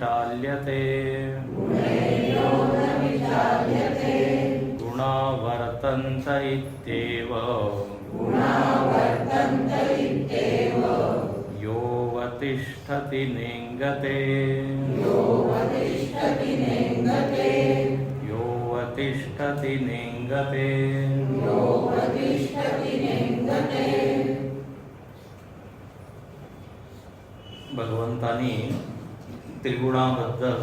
विचाल्यते गुणा वर्तन्त इत्येव योऽवतिष्ठति नेङ्गते योऽवतिष्ठति नेङ्गते। भगवंतांनी त्रिगुणाबद्दल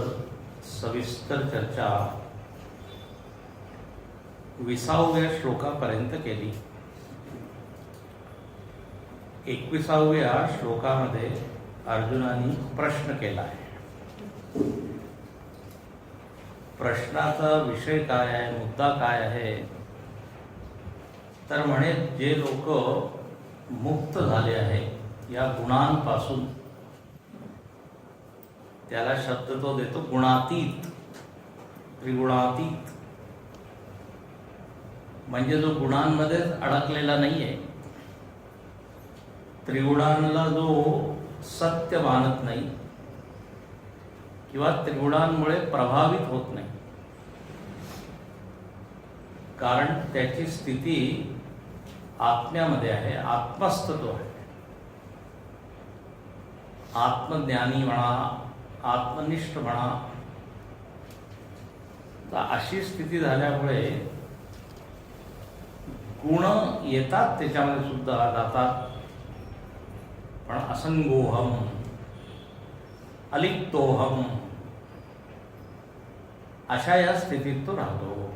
सविस्तर चर्चा 20व्या श्लोकापर्यंत केली। 21व्या श्लोकामध्ये अर्जुनाने प्रश्न केला आहे। प्रश्नाचा विषय काय आहे, मुद्दा काय आहे, तर म्हणे जे लोक मुक्त झाले आहे या गुणांपासून, त्याला शब्द तो देतो गुणातीत, त्रिगुणातीत, म्हणजे जो गुणांमध्येच अडकलेला नाहीये, त्रिगुणांना जो सत्य मानत नाही किंवा त्रिगुणांमुळे प्रभावित होत नाही, कारण त्याची स्थिती आत्म्यामध्ये आहे, आत्मस्थ तो आहे। आत्मज्ञानी म्हणा, आत्मनिष्ठ म्हणा, तर अशी स्थिती झाल्यामुळे गुण येतात, त्याच्यामध्ये सुद्धा जातात, पण असंगोहम, अलिप्तोहम, अशा या स्थितीत तो राहतो।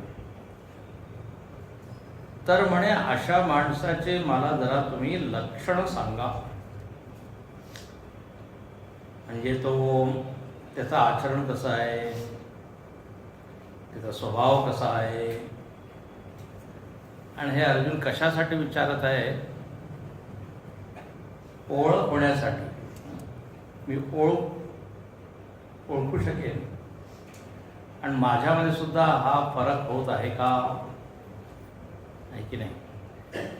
तर म्हणे अशा माणसाचे मला जरा तुम्ही लक्षण सांगा, म्हणजे तो त्याचं आचरण कसं आहे, त्याचा स्वभाव कसा आहे। आणि हे अर्जुन कशासाठी विचारत आहे? ओळख होण्यासाठी। मी ओळखू शकेन आणि माझ्यामध्ये सुद्धा हा फरक होत आहे का, आहे की नाही।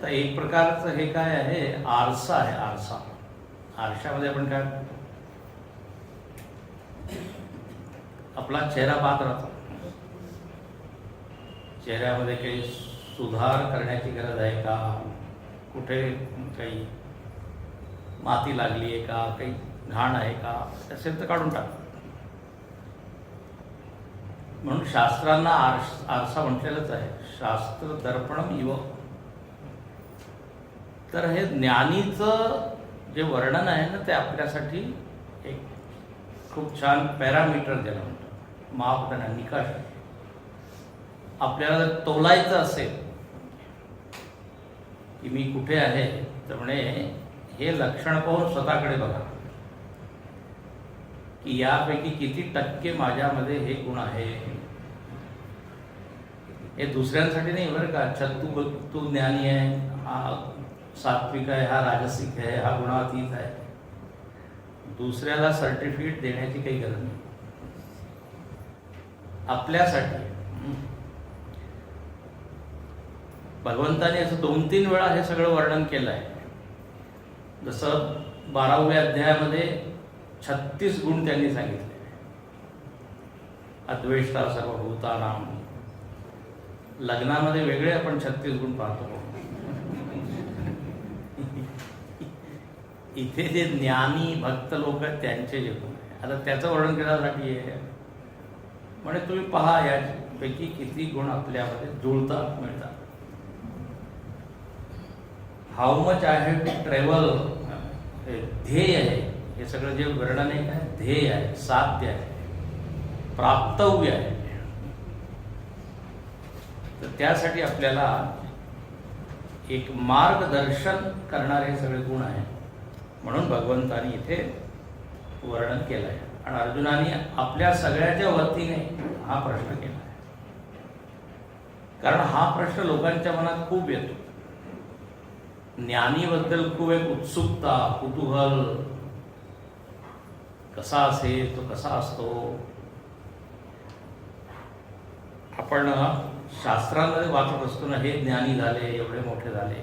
तर एक प्रकारचं हे काय आहे, आरसा आहे। आरसा, आरशामध्ये आपण काय, आपला चेहरा पाहत राहतो, चेहऱ्यामध्ये काही सुधार करण्याची गरज आहे का, कुठे काही माती लागली आहे का, काही घाण आहे का, असेल तर काढून टाक। म्हणून शास्त्रांना आरसा म्हटलेलंच आहे, शास्त्र दर्पणम इव। तर हे ज्ञानीचं जे वर्णन आहे ना, ते आपल्यासाठी एक खूप छान पॅरामीटर ज्याला म्हणतात, मापदंड, निकष। आपल्याला जर तोलायचं असेल की मी कुठे आहे, तर म्हणे हे लक्षण पाहून स्वतःकडे बघा की यापैकी किती टक्के माझ्यामध्ये हे गुण आहे। हे दुसऱ्यांसाठी नाही बरं का, अच्छा तू ज्ञानी आहे, हा सात्विक आहे, हा राजसिक आहे, हा गुणातीत आहे, दुसऱ्याला सर्टिफिकेट देण्याची काही गरज नाही, आपल्यासाठी। भगवंताने असं 2-3 वेळा हे सगळं वर्णन केलं आहे। जसं 12व्या अध्यायामध्ये 36 गुण त्यांनी सांगितले, अद्वेष्टा सर्वभूतानाम। लग्नामध्ये वेगळे आपण 36 गुण पाहतो, इथे जे ज्ञानी भक्त लोक आहेत त्यांचे जे गुण आहे, आता त्याचं वर्णन करण्यासाठी आहे। म्हणजे तुम्ही पहा यापैकी किती गुण आपल्यामध्ये जुळतात, मिळतात। How much I have to travel, ध्येय आहे हे सगळं जे वर्णन आहे, काय ध्येय आहे, साध्य आहे, प्राप्तव्य आहे। तर त्यासाठी आपल्याला एक मार्गदर्शन करणारे सगळे गुण आहे, म्हणून भगवंतानी इथे वर्णन केलं आहे। आणि अर्जुनाने आपल्या सगळ्याच्या वतीने हा प्रश्न केला आहे, कारण हा प्रश्न लोकांच्या मनात खूप येतो। ज्ञानीबद्दल खूप एक उत्सुकता, कुतूहल, कसा असेल तो, कसा असतो। आपण शास्त्रांमध्ये वाचत असतो ना, हे ज्ञानी झाले, एवढे मोठे झाले,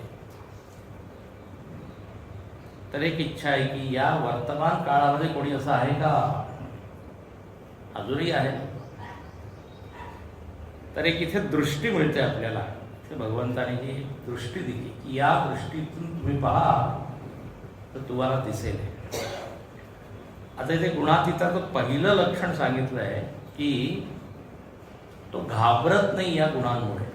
तर एक इच्छा आहे की या वर्तमान काळामध्ये कोणी असं आहे का अजूनही आहे. तर एक इथे दृष्टी मिळते आपल्याला. भगवंताने जी दृष्टी दिली की या दृष्टीतून तुम्ही पहा तर तुम्हाला दिसेल. आता इथे गुणातीताचं पहिलं लक्षण सांगितलं आहे की तो घाबरत नाही या गुणांमुळे.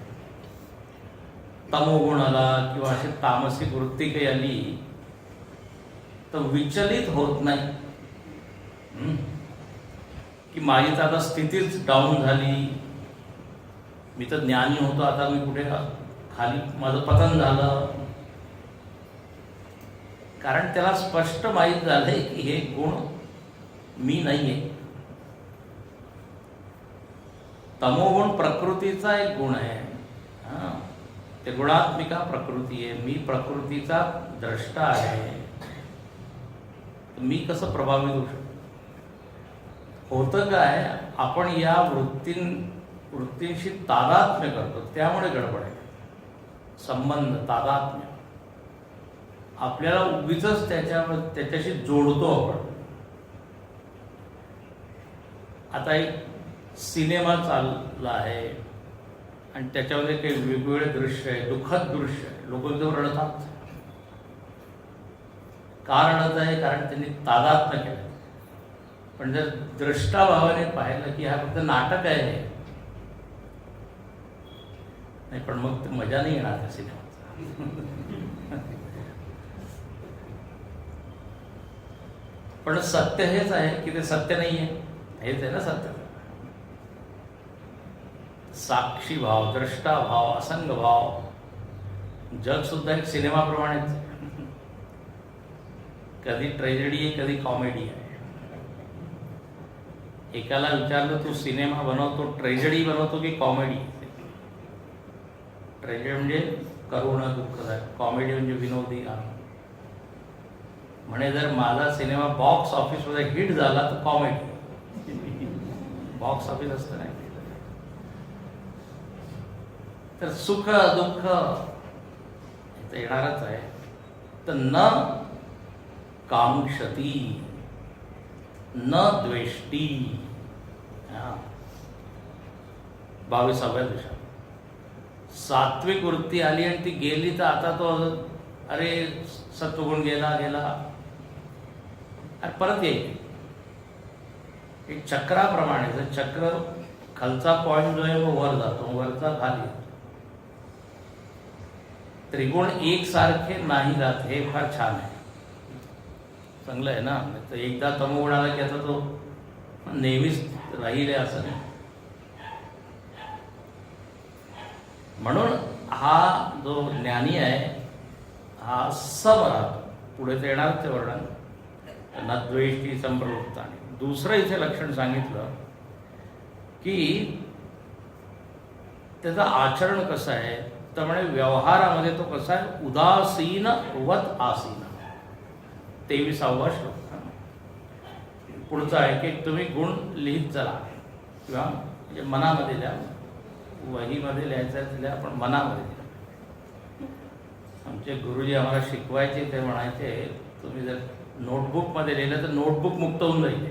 तमोगुण आला किंवा अशी तामसिक वृत्ती काही आली तर विचलित होत नाही की माझी तर आता स्थितीच डाऊन झाली, मी तर ज्ञानी होतो, आता मी कुठे खाली माझं पतन झालं. कारण त्याला स्पष्ट माहीत झालंय की हे गुण मी नाहीये. तमोगुण प्रकृतीचा एक गुण आहे. ते गुणात्मिका प्रकृती आहे. मी प्रकृतीचा द्रष्टा आहे. मी कसं प्रभावित होऊ शकतो? होतं काय, आपण या वृत्तींशी तादात्म्य करतो, त्यामुळे गडबड आहे. संबंध, तादात्म्य आपल्याला उगीच त्याच्याशी जोडतो आपण. आता एक सिनेमा चालला आहे आणि त्याच्यामध्ये काही वेगवेगळे दृश्य आहे, दुःखद दृश्य आहे, लोक जो रडतात. का रडत आहे? कारण त्यांनी तादात्म्य केलं. पण जर दृष्टाभावाने पाहिलं की हा फक्त नाटक आहे नाही, पण मग ते मजा नाही येणार त्या सिनेमाचा. पण सत्य हेच आहे की ते सत्य नाही आहे. हेच आहे ना सत्य. साक्षी भाव, द्रष्टा भाव, असंग भाव. जग सुद्धा एक सिनेमाप्रमाणेच आहे. कधी ट्रेजेडी आहे, कधी कॉमेडी आहे. एकाला विचारलं तू सिनेमा बनवतो, ट्रेजेडी बनवतो की कॉमेडी? ट्रेजेडी म्हणजे करुण दुःखदायक, कॉमेडी म्हणजे विनोदी. म्हणे जर माझा सिनेमा बॉक्स ऑफिसमध्ये हिट झाला तर कॉमेडी. बॉक्स ऑफिस असतं नाही. तर सुख दुःख येणारच आहे. तर न कांक्षती न द्वेष्टी. 22व्या दिवसात सात्विक वृत्ती आली आणि ती गेली तर आता तो अरे सत्वगुण गेला आणि परत येईल. एक चक्राप्रमाणे. जर चक्र खालचा पॉइंट जो आहे तो वर जातो, वरचा खाली. त्रिगुण एकसारखे नाही जात. हे फार छान आहे, चांगलं आहे ना. तर एकदा तमोगुण आला की आता तो नेहमीच राहील असं नाही. म्हणून हा जो ज्ञानी आहे हा सम राहतो. पुढे ते येणार ते वर्णन. न द्वेष्टी संप्रवृत्त. आणि दुसरं इथे लक्षण सांगितलं की त्याचं आचरण कसं आहे. तर म्हणजे व्यवहारामध्ये तो कसा आहे, उदासीन वत आसीन. 23वा श्लोक. पुढचा आहे की तुम्ही गुण लिहित चला किंवा म्हणजे मनामध्ये लिहा. वहीमध्ये लिहायचं आहे लिहा, पण मनामध्ये लिहा. आमचे गुरुजी आम्हाला शिकवायचे, ते म्हणायचे तुम्ही जर नोटबुकमध्ये लिहिलं तर नोटबुक मुक्त होऊन जाईल.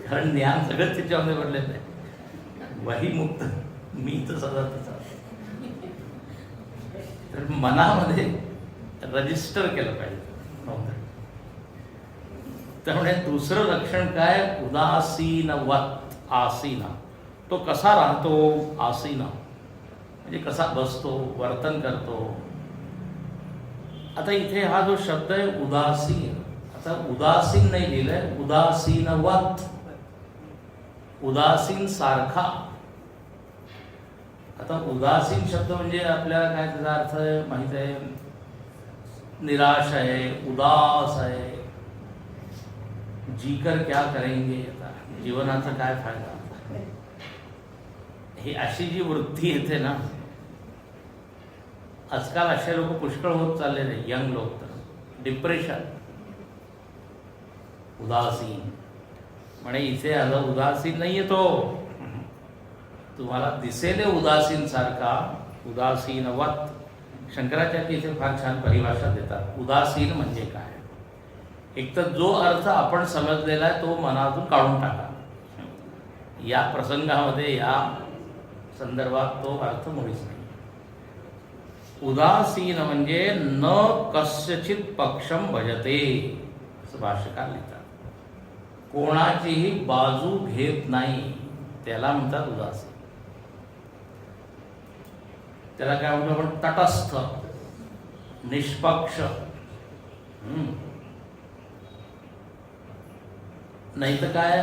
कारण ज्ञान सगळं त्याच्यामध्ये भरलेलं आहे. वही मुक्त, मी तर सदा तिचा. तर मनामध्ये रजिस्टर केलं पाहिजे. त्यामुळे दुसरं लक्षण काय, उदासीनवत आसीन. तो कसा राहतो आसीन, म्हणजे कसा बसतो, वर्तन करतो. आता इथे हा जो शब्द आहे उदासीन, आता उदासीन नाही लिहिलंय, उदासीनवत. उदासीन सारखा. आता उदासीन शब्द म्हणजे आपल्याला काय त्याचा अर्थ आहे माहित आहे. निराश आहे, उदास आहे, जीकर क्या करेंगे, आता जीवनाचा काय फायदा. ही अशी जी वृत्ती येते ना, आजकाल असे लोक पुष्कळ होत चाललेले, यंग लोक. तर डिप्रेशन, उदासीन. म्हणे इथे आलं उदासीन नाहीये तो. तुम्हाला दिसेल उदासीन सारखा, उदासीनवत. शंकराचार्य इथे फार छान परिभाषा देतात. उदासीन म्हणजे काय. एक तर जो अर्थ आपण समजलेला आहे तो मनातून काढून टाका. या प्रसंगामध्ये या संदर्भात तो अर्थ मुळीच नाही. उदासीन म्हणजे न कस्यचित पक्षम भजते असं भाष्यकार लिहितात. कोणाचीही बाजू घेत नाही त्याला म्हणतात उदासीन. त्याला काय म्हणतो आपण? तटस्थ, निष्पक्ष. नाही तर काय,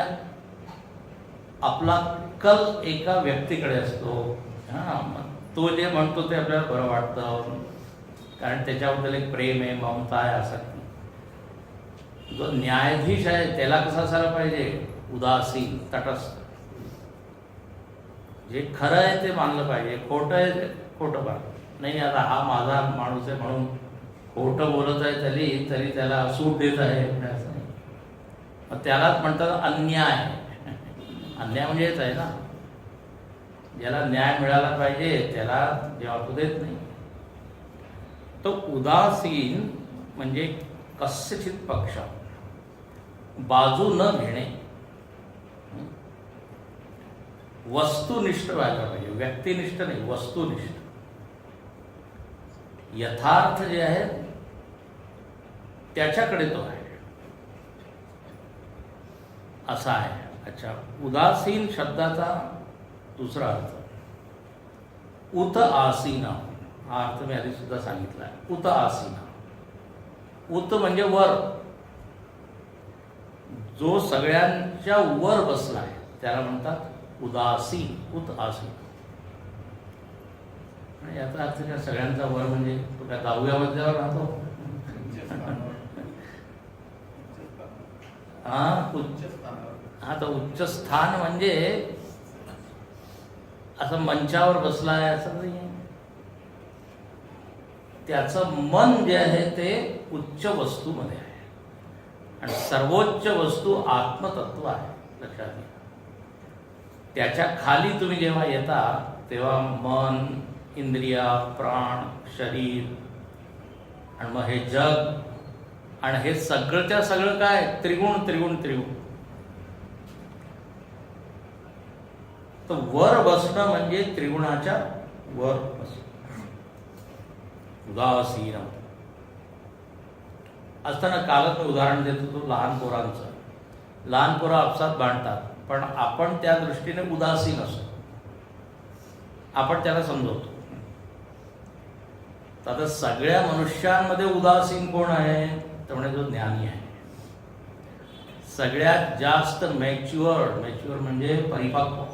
आपला कल एका व्यक्तीकडे असतो. तो जे म्हणतो ते आपल्याला बरं वाटतं, कारण त्याच्याबद्दल एक प्रेम आहे, ममता आहे. असं जो न्यायाधीश आहे त्याला कसा असायला पाहिजे? उदासीन, तटस्थ. जे खरं आहे ते मानलं पाहिजे, खोटं आहे ते खोटं मानलं नाही. आता हा माझा माणूस आहे म्हणून खोटं बोलत आहे तरी त्याला सूट देत आहे असं नाही. मग त्यालाच म्हणतात अन्याय. अन्याय म्हणजे हेच आहे ना, ज्याला न्याय मिळाला पाहिजे त्याला जेव्हा तो देत नाही. तो उदासीन म्हणजे कस्यचित पक्ष, बाजू न घेणे, वस्तुनिष्ठ व्हायला पाहिजे. व्यक्तिनिष्ठ नाही, वस्तुनिष्ठ. यथार्थ जे आहे त्याच्याकडे तो आहे, असा आहे. अच्छा, उदासीन शब्दाचा दुसरा अर्थ उत आसीना. हा अर्थ मी आधी सुद्धा सांगितला आहे. उत आसीना. उत म्हणजे वर, जो सगळ्यांच्या वर बसला आहे त्याला म्हणतात उदासीन, उत आसीन. याचा अर्थ काय? सगळ्यांचा वर म्हणजे तो काय 10व्या मजल्यावर राहतो? हा, तर उच्च स्थान म्हणजे असं मंचावर बसला आहे असं नाही. त्याचं मन जे आहे ते उच्च वस्तूमध्ये आहे आणि सर्वोच्च वस्तू आत्मतत्व आहे, लक्षात घ्या. त्याच्या खाली तुम्ही जेव्हा येता तेव्हा मन, इंद्रिया, प्राण, शरीर आणि मग हे जग आणि हे सगळंच्या सगळं काय? त्रिगुण, त्रिगुण, त्रिगुण. तर वर बसणं म्हणजे त्रिगुणाच्या वर बसणं. उदासीन असताना कालच मी उदाहरण देत होतो लहान पोरांचं. लहान पोरं आपसात भांडतात, पण आपण त्या दृष्टीने उदासीन असतो, आपण त्याला समजवतो. आता सगळ्या मनुष्यांमध्ये उदासीन कोण आहे? तर म्हणजे जो ज्ञानी आहे. सगळ्यात जास्त मॅच्युअर म्हणजे परिपक्व.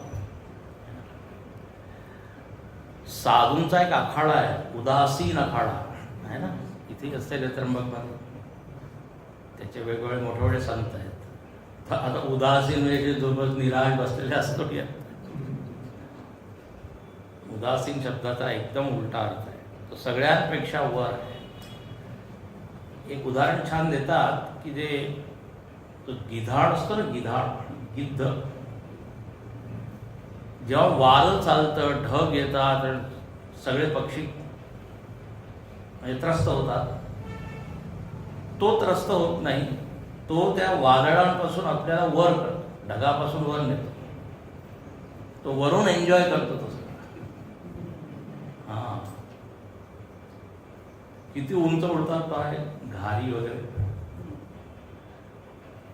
साधूंचा एक आखाडा आहे, उदासीन आखाडा आहे ना, इथे असलेले त्र्यंबकमध्ये. त्याचे वेगवेगळे मोठे मोठे संत आहेत. आता उदासीन म्हणजे जोबत निराश बसलेले असतो. उदासीन शब्दाचा एकदम उलटा अर्थ आहे, तो सगळ्यांपेक्षा वर आहे. एक उदाहरण छान देतात की जे तो गिधाड असतो ना, गिद्ध, जेव्हा वादळ चालतं, ढग येतात, सगळे पक्षी म्हणजे त्रस्त होतात, तो त्रस्त होत नाही. तो त्या वादळांपासून आपल्याला वर, ढगापासून वर नेतो. तो वरून एन्जॉय करतो तसं. हा, किती उंच उडतात पाय, घारी वगैरे.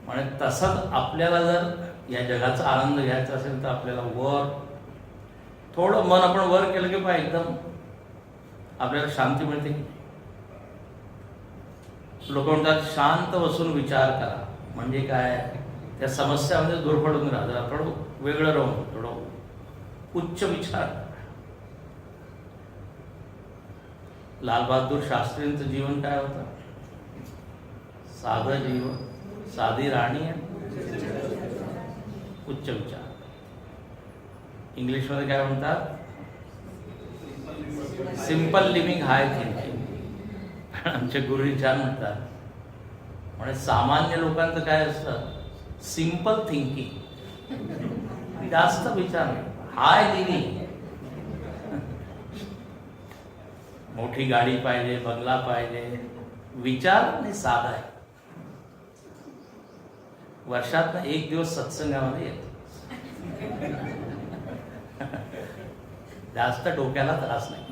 म्हणजे तसंच आपल्याला जर या जगाचा आनंद घ्यायचा असेल तर आपल्याला वर थोडं मन आपण वर केलं की पाय एकदम आपल्याला शांती मिळते. लोक म्हणतात शांत बसून विचार करा. म्हणजे काय? त्या समस्यामध्ये दूर पडून राहा, थोडं वेगळं राहून थोडं उच्च विचार. लालबहादूर शास्त्रींचं जीवन काय होतं? साधं जीवन, साधी राणी, उच्च विचार. इंग्लिशमध्ये काय म्हणतात? सिंपल लिव्हिंग, हाय थिंकिंग. आमचे गुरुजी छान म्हणतात, म्हणजे सामान्य लोकांचं काय असतं? सिंपल थिंकिंग, जास्त विचार, हाय लिव्हिंग. मोठी गाडी पाहिजे, बंगला पाहिजे, विचार आणि साधा आहे. वर्षातनं एक दिवस सत्संगामध्ये येतो. जास्त डोक्याला त्रास नाही.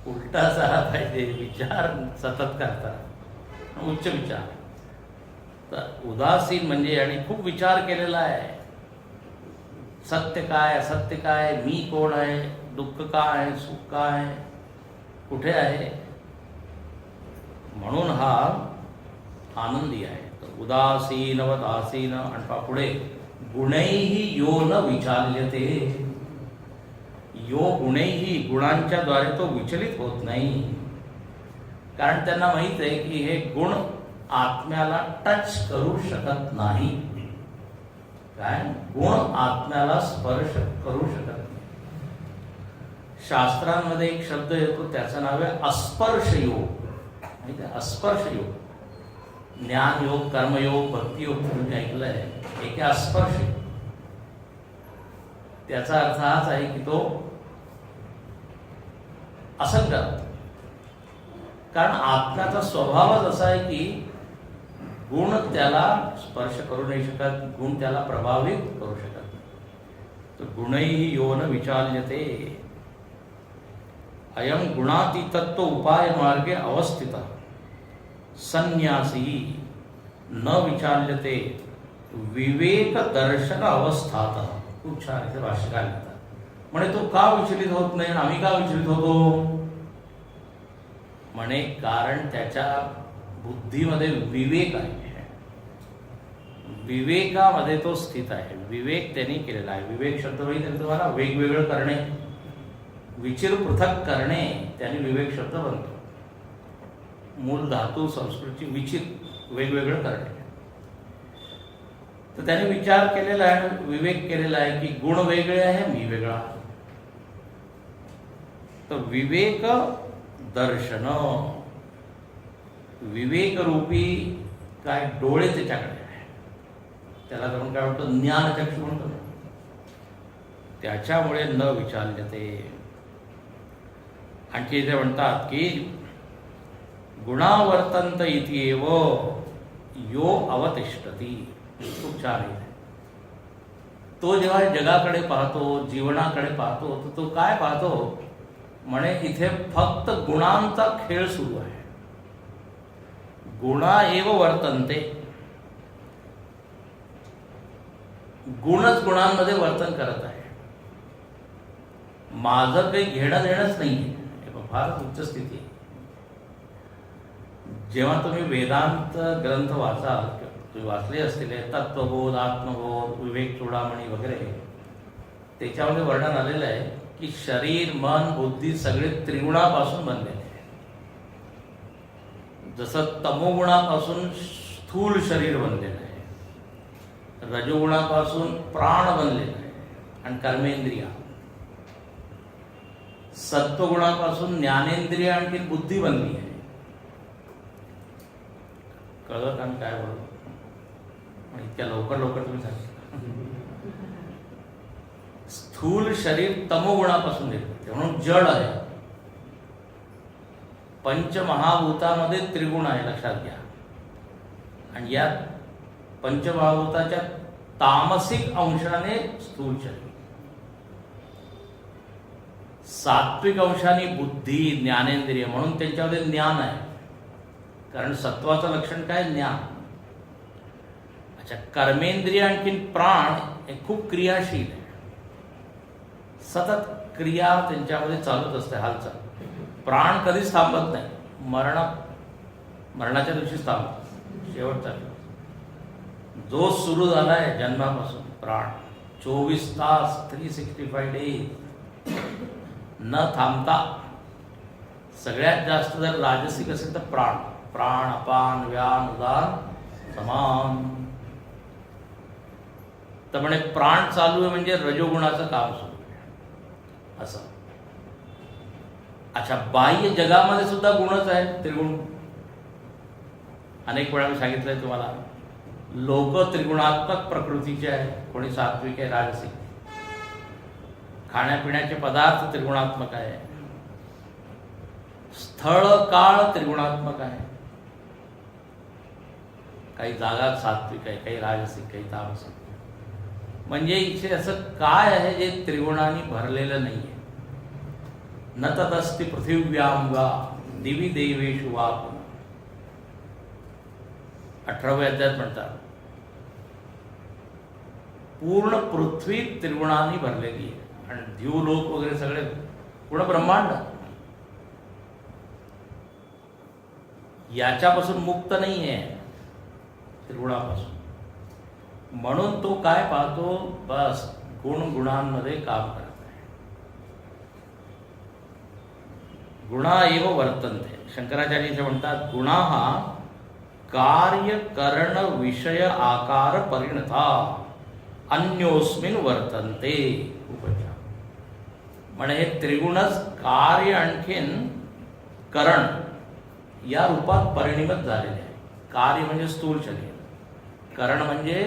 उलटा झाला पाहिजे, विचार सतत करतात, उच्च विचार. तर उदासीन म्हणजे, आणि खूप विचार केलेला आहे, सत्य काय, असत्य काय, मी कोण आहे, दुःख काय आहे, सुख काय आहे, कुठे आहे, म्हणून हा आनंदी आहे. तर उदासीनवदासीन. आणि पुढे गुणैही यो न विचाल्यते. यो गुणैही, गुणांच्या द्वारे तो विचलित होत नाही. कारण त्यांना माहित आहे की हे गुण आत्म्याला टच करू शकत नाही. काय? गुण आत्म्याला स्पर्श करू शकत नाही. शास्त्रांमध्ये एक शब्द येतो, त्याचं नाव आहे अस्पर्श योग. माहिती आहे? अस्पर्श योग. ज्ञान योग, कर्मयोग, भक्तियोग तुम्ही ऐकलं आहे. एक अस्पर्श. त्याचा अर्थ हाच आहे की तो असंग. कारण आत्म्याचा स्वभावच असा आहे की गुण त्याला स्पर्श करू नाही शकत, गुण त्याला प्रभावित करू शकत नाही. तर गुणैही यो न विचाल्यते. अयम गुणातीतत्व उपाय मार्गे अवस्थित संन्यासी न विचाल्यते विवेक दर्शन अवस्थात. खूप छान इथे भाष्यकार लिहितात. म्हणे तो का विचलित होत नाही, आम्ही का विचलित होतो? म्हणे कारण त्याच्या बुद्धीमध्ये विवेक आहे. विवेकामध्ये तो स्थित आहे. विवेक त्यांनी केलेला आहे. विवेक शब्द म्हणजे तुम्हाला वेगवेगळं करणे, विचिर पृथक करणे, त्याने विवेक शब्द बनतो. मूल धातू संस्कृतची विचिर, वेगवेगळं करणे. तर त्याने विचार केलेला आहे, विवेक केलेला आहे की गुण वेगळे आहे, मी वेगळा. तर विवेक दर्शन, विवेक रूपी काय डोळे त्याच्याकडे आहे. त्याला आपण काय म्हणतो, ज्ञानचक्षु म्हणतो. त्याच्यामुळे न विचाल्यते. आणखी इथे म्हणतात की गुणावर्तंत इत्येव यो अवतिष्ठती. खूप छान आहे. तो जेव्हा जगाकडे पाहतो, जीवनाकडे पाहतो, तर तो काय पाहतो? म्हणे इथे फक्त गुणांचा खेळ सुरू आहे. गुणा एव वर्तन्ते. गुणच गुणांमध्ये वर्तन करत आहे. माझं काही घेणं देणंच नाही. फारच उच्च स्थिती आहे. जेव्हा तुम्ही वेदांत ग्रंथ वाचाल, तुम्ही वाचले असतील, तत्वबोध, आत्मबोध, विवेक चूडामणी वगैरे, त्याच्यामध्ये वर्णन आलेलं आहे की शरीर, मन, बुद्धी सगळे त्रिगुणापासून बनलेले आहे. जसं तमोगुणापासून स्थूल शरीर बनलेलं आहे, रजोगुणापासून प्राण बनलेलं आहे आणि कर्मेंद्रिया, सत्वगुणापासून ज्ञानेंद्रिय आणखी बुद्धी बनली आहे. कळलं का काय बोलतो? इतक्या लवकर तुम्ही सांगा. स्थूल शरीर तमोगुणापासून येते, म्हणून जड आहे. पंचमहाभूतामध्ये त्रिगुण आहे, लक्षात घ्या. आणि या पंचमहाभूताच्या तामसिक अंशाने स्थूल शरीर, सात्विक अंशाने बुद्धी, ज्ञानेंद्रिय, म्हणून त्यांच्यामध्ये ज्ञान आहे. कारण सत्वाचं लक्षण काय? ज्ञान. अच्छा, कर्मेंद्रिय आणखी प्राण हे खूप क्रियाशील आहे. सतत क्रिया त्यांच्यामध्ये चालूच असते, हालचाल. प्राण कधीच थांबत नाही. मरणाच्या दिवशीच थांबत, शेवटचा जो सुरू झालाय जन्मापासून प्राण 24 तास 365 डेज न थांबता. सगळ्यात जास्त जर राजसिक असेल तर प्राण, प्राण, अपान, व्यान, उदान, समान. तर म्हणे प्राण चालू आहे म्हणजे रजोगुणाचं काम सुरू आहे असं. अच्छा, बाह्य जगामध्ये सुद्धा गुणच आहे, त्रिगुण. अनेक वेळा मी सांगितलंय तुम्हाला, लोक त्रिगुणात्मक प्रकृतीचे आहे. कोणी सात्विक आहे, राजसिक. खाण्यापिण्याचे पदार्थ त्रिगुणात्मक आहे. स्थळ काळ त्रिगुणात्मक आहे. काही जागा सात्विक आहे, काही राजसिक, काही तामसिक. म्हणजे इथे असं काय आहे जे त्रिगुणांनी भरलेलं नाहीये. न तदस्ति पृथिव्यां वा दिवी देवेषु वा. 18व्या अध्यायात म्हणतात पूर्ण पृथ्वी त्रिगुणांनी भरलेली आहे आणि द्यूलोक वगैरे सगळे पूर्ण ब्रह्मांड याच्यापासून मुक्त नाही आहे, त्रिगुणापासून. म्हणून तो काय पाहतो, बस गुणांमध्ये काम करत आहे. गुणा एव वर्तन्ते. शंकराचार्य म्हणतात गुणा हा कार्य करण विषय आकार परिणता अन्योस्मिन वर्तन्ते. उपचार म्हणजे हे त्रिगुणच कार्य आणखीन करण या रूपात परिणिमत झालेले आहे. कार्य म्हणजे स्थूल शरीर, करण म्हणजे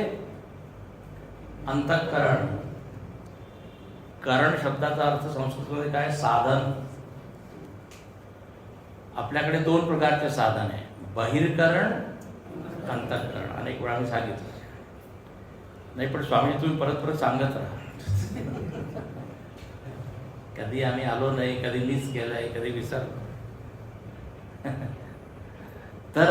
अंतःकरण. करण शब्दाचा अर्थ संस्कृतमध्ये काय, साधन. आपल्याकडे 2 प्रकारचे साधन आहे, बहिर्करण, अंतःकरण. अनेक वेळा मी सांगितलं नाही, पण स्वामी तुम्ही परत परत सांगत राहा. कधी आम्ही आलो नाही, कधी मिस केलंय, कधी विसरलो. तर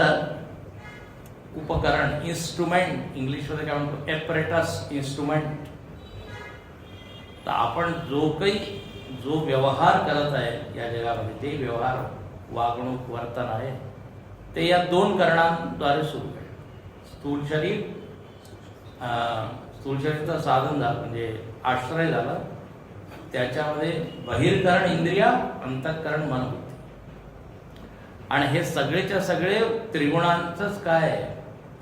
उपकरण, इन्स्ट्रुमेंट, इंग्लिशमध्ये काय म्हणतो, ॲपरेटस, इन्स्ट्रुमेंट. तर आपण जो व्यवहार करत आहे या जगामध्ये, ते व्यवहार, वागणूक, वर्तन आहे ते या 2 करणांद्वारे सुरू आहे. स्थूल शरीराचं साधन झालं म्हणजे आश्रय झालं, त्याच्यामध्ये बहिर्करण इंद्रिया, अंतःकरण मनोवृत्ती. आणि हे सगळेच्या सगळे त्रिगुणांचंच काय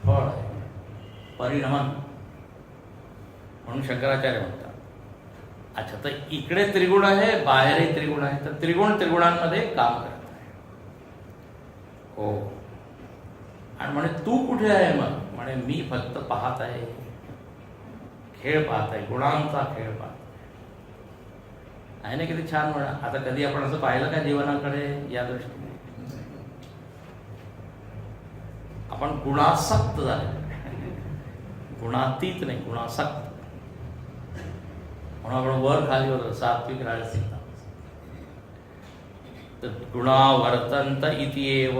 फळ आहे, परिणमन. म्हणून शंकराचार्य म्हणतात अच्छा, तर इकडे त्रिगुण आहे, बाहेरही त्रिगुण आहे, तर त्रिगुण त्रिगुणांमध्ये काम करत आहे. हो. आणि म्हणे तू कुठे आहे मग? म्हणे मी फक्त पाहत आहे, खेळ पाहत आहे, गुणांचा खेळ पाहत आहे ना. किती छान म्हणा. आता कधी आपण असं पाहिलं का जीवनाकडे या दृष्टीने? आपण गुणासक्त झाले, गुणातीत नाही, गुणासक्त. म्हणून आपण वर खाली होतो, सात्विक, राजसिक. तर गुणा वर्तन्त इति एव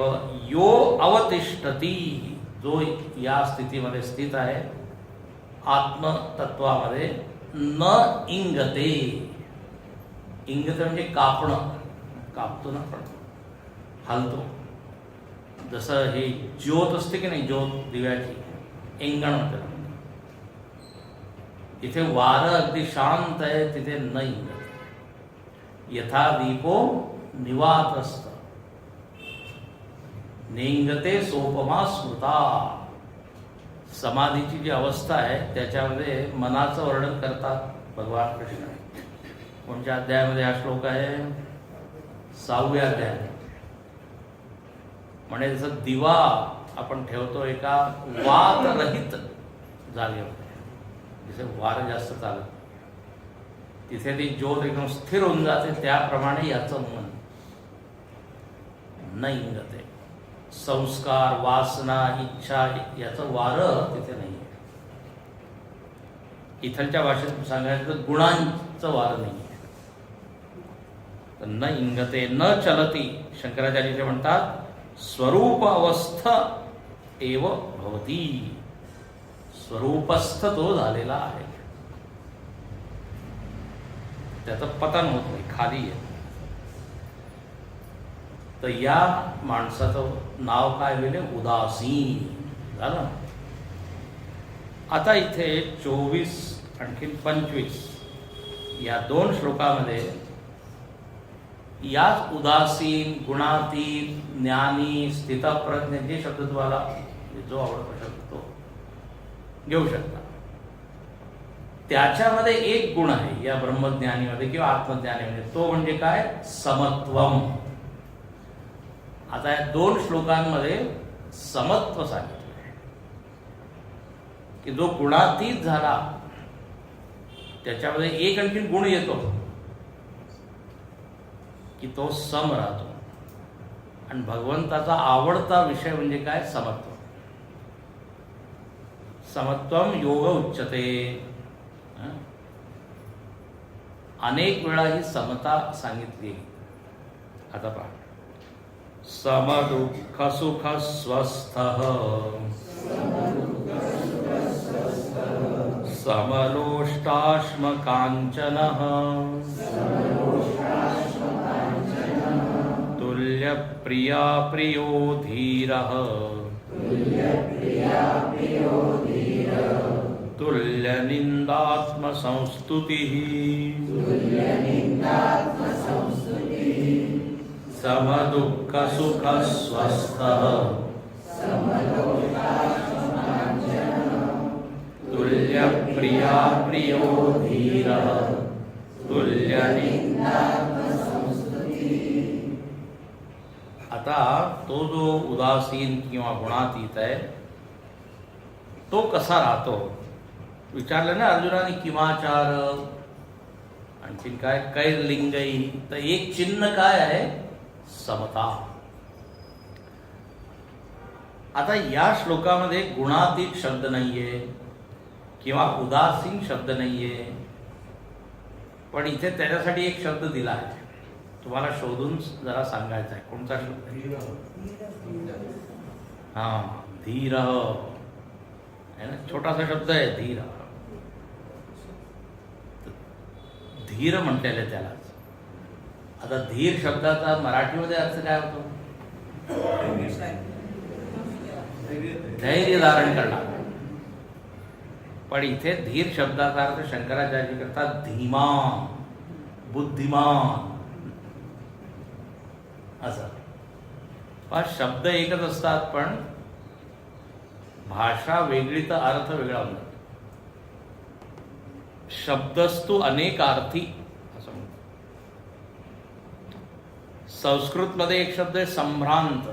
यो अवतिष्ठती, जो या स्थितीमध्ये स्थित आहे, आत्मतत्वामध्ये, न इंगते. इंगते म्हणजे कापणं, कापतो ना आपण, हलतो. जसं हे ज्योत असते की नाही, ज्योत दिव्याची, इंगण होतं. इथे वारं अगदी शांत आहे, तिथे न इंगते. यथा दीपो निवातस्त निंगते सोपमा स्मृता. समाधीची जी अवस्था आहे त्याच्यामध्ये मनाचं वर्णन करतात भगवान कृष्ण. कोणत्या अध्यायामध्ये हा श्लोक आहे? 6व्या अध्याय. म्हणजे जसं दिवा आपण ठेवतो एका वातरहित जागेवर, जिथे वारं जास्त चालत, तिथे ती ज्योत एकदम स्थिर होऊन जाते. त्याप्रमाणे याचं मन न इंगते. संस्कार, वासना, इच्छा याचं वारं तिथे नाही आहे. इथलच्या भाषेत सांगायचं तर गुणांचं वारं नाही आहे. तर न इंगते न चलती. शंकराचार्य म्हणतात स्वरूप अवस्था एव भवती. स्वरूपस्थ तो झालेला आहे, त्याचं पतन होत नाही, खाली आहे. तर या माणसाचं नाव काय होईल? उदासीन झालं. आता इथे 24 आणखीन 25 या 2 श्लोकामध्ये याच उदासीन, गुणातीत, ज्ञानी, स्थितप्रज्ञ, जे शब्द तुम्हाला जो आवडतो शब्द तो घेऊ शकता. त्याच्यामध्ये एक गुण आहे या ब्रह्मज्ञानीमध्ये किंवा आत्मज्ञानीमध्ये, तो म्हणजे काय? समत्वम. आता या 2 श्लोकांमध्ये समत्व सांगितलं आहे की जो गुणातीत झाला त्याच्यामध्ये एक आणखीन गुण येतो की तो सम राहतो. आणि भगवंताचा आवडता विषय म्हणजे काय? समत्व. समत्वम योग उच्यते. अनेक वेळा ही समता सांगितली. आता पहा, समदुःख सुख स्वस्थः समलोष्टाश्म कांचनः तुल्य प्रिया प्रियो धीरः तुल्य निंदात्म संस्तुतिः समदुःख सुख स्वस्थः तुल्य प्रिया प्रियो धीरः तुल्य निंदात्म संस्तुतिः. आता तो जो उदासीन किंवा गुणातीत आहे तो कसा राहतो विचारलं ना अर्जुनाने. किमाचार, आणखीन काय, कैर्लिंगई. तर एक चिन्ह काय आहे? समता. आता या श्लोकामध्ये गुणातीत शब्द नाहीये किंवा उदासीन शब्द नाहीये, पण इथे त्याच्यासाठी एक शब्द दिला आहे. तुम्हाला शोधून जरा सांगायचा आहे. कोणता शब्द? हा, धीर आहे ना, छोटासा शब्द आहे धीर. धीर म्हटलेलं त्यालाच. आता धीर शब्दाचा मराठीमध्ये अर्थ काय होतो? धैर्य धारण करणार. पण इथे धीर शब्दाचा अर्थ शंकराचार्य करतात धीमान, बुद्धिमान असं. पण शब्द एकच असतात, पण भाषा वेगळी तर अर्थ वेगळा होणार. शब्दस्तु अनेकार्थी असं म्हणतात. संस्कृतमध्ये एक शब्द आहे संभ्रांत.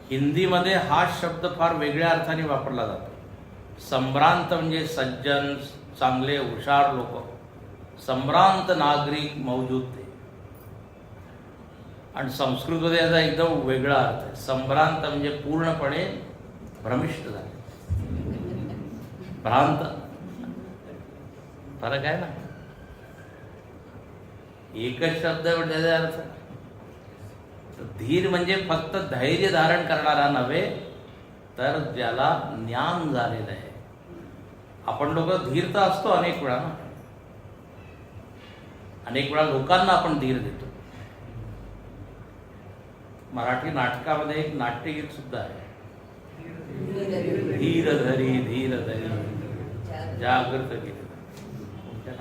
हिंदीमध्ये हा शब्द फार वेगळ्या अर्थाने वापरला जातो. संभ्रांत म्हणजे सज्जन, चांगले हुशार लोक, संभ्रांत नागरिक मौजूद ते. आणि संस्कृतमध्ये याचा एकदम वेगळा अर्थ आहे. संभ्रांत म्हणजे पूर्णपणे भ्रमिष्ट झाले, भ्रांत. फरक आहे ना. एकच शब्द म्हणजे त्याचा अर्थ. धीर म्हणजे फक्त धैर्य धारण करणारा नव्हे, तर ज्याला ज्ञान झालेलं आहे. आपण लोक धीर तर असतो अनेक वेळा ना. अनेक वेळा लोकांना आपण धीर देतो. मराठी नाटकामध्ये एक नाट्यगीत सुद्धा आहे, धीर धरी धीर धरी जागृत केले. कोणत्या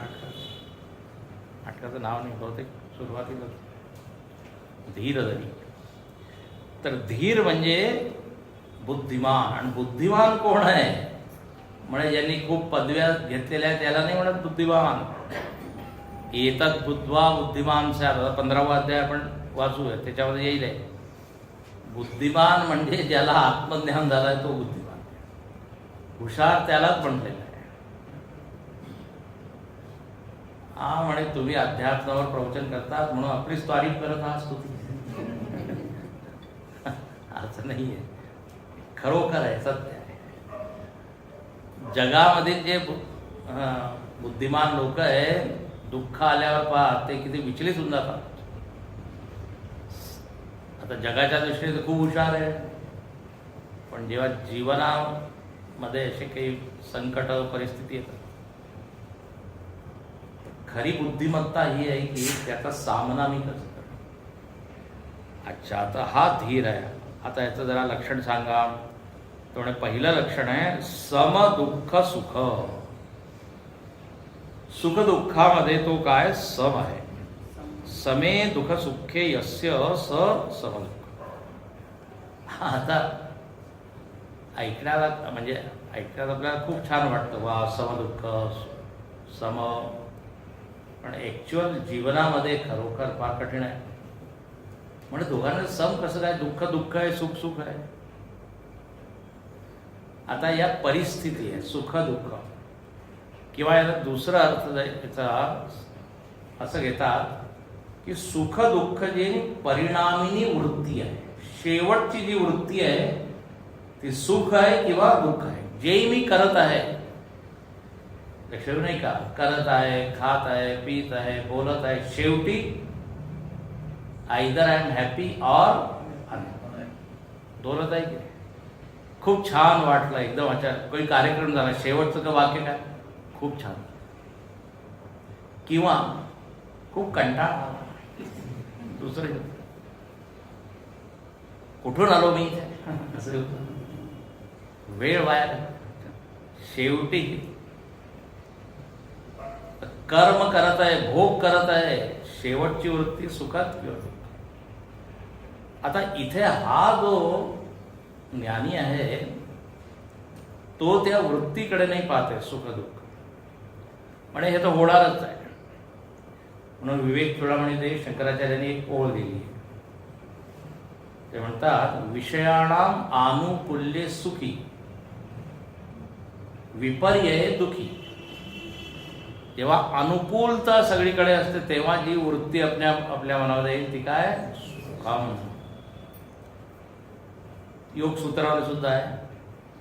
नाटकाचं नाव नाही, बहुतेक सुरुवातीला धीर धरी. तर धीर म्हणजे बुद्धिमान. आणि बुद्धिमान कोण आहे? म्हणजे ज्यांनी खूप पदव्या घेतलेल्या आहेत त्याला नाही म्हणत बुद्धिमान. एतत् बुद्ध्वा बुद्धिमान स्यात्, 15वा अध्याय आपण वाचूया, त्याच्यामध्ये येईल आहे. बुद्धिमान म्हणजे ज्याला आत्मज्ञान झालं आहे तो बुद्धिमान. हुशार त्यालाच म्हणलेला आहे. हा म्हणे तुम्ही अध्यात्मावर प्रवचन करतात म्हणून आपलीच तारीफ करत आहात, स्तुती. असं नाही आहे, खरोखर आहे, सत्य आहे. जगामध्ये जे बुद्धिमान लोक आहे, दुःख आल्यावर पहा ते किती विचलित होऊन जातात. आता जगाच्या दृष्टीने तर खूप हुशार आहे, पण जेव्हा जीवनामध्ये असे काही संकट परिस्थिती येतात, खरी बुद्धिमत्ता ही आहे की त्याचा सामना मी कसं करतो. अच्छा, आता हा धीर आहे. आता याचं जरा लक्षण सांगा. तो म्हणजे पहिलं लक्षण आहे सम दुःख सुख. सुख दुःखामध्ये तो काय? सम आहे. समे दुःख सुखे यस्य स समदुःख. आता ऐकण्याला म्हणजे ऐकण्यात आपल्याला खूप छान वाटतं, वा समदुःख सम. पण ॲक्च्युअल जीवनामध्ये खरोखर फार कठीण आहे. म्हणजे दोघांना सम कसं काय? दुःख दुःख आहे, सुख सुख आहे. आता या परिस्थिती आहे सुख दुःख, किंवा याला दुसरा अर्थ याचा असं घेतात की सुख दुःख जी परिणामिनी वृत्ती आहे, शेवटची जी वृत्ती आहे ती सुख आहे किंवा दुःख आहे, जे मी करत आहे, लक्ष नाही का, करत आहे, खात आहे, पीत आहे, बोलत आहे, शेवटी either I am happy or unhappy, दोनच आहे की. खूप छान वाटलं एकदम, अच्छा काही कार्यक्रम झाला, शेवटचं का वाक्य काय, खूप छान, किंवा खूप कंटाळा आला, दुसरं कुठून आलो मी असं होतं, वेळ वाया. शेवटी कर्म करत आहे, भोग करत आहे, शेवटची वृत्ती सुखात किंवा दुःखात. आता इथे हा जो ज्ञानी आहे तो त्या वृत्तीकडे नाही पाहते, सुख दुःख म्हणजे हे तर होणारच आहे. म्हणून विवेक चूडामणी ते शंकराचार्यांनी एक ओळ दिली, ते म्हणतात, विषयाणाम आनुकूल्ये सुखी विपर्यये दुखी. जेव्हा अनुकूलता सगळीकडे असते तेव्हा जी वृत्ती आपल्या मनामध्ये येईल ती काय, सुखम. योगसूत्राला सुद्धा आहे,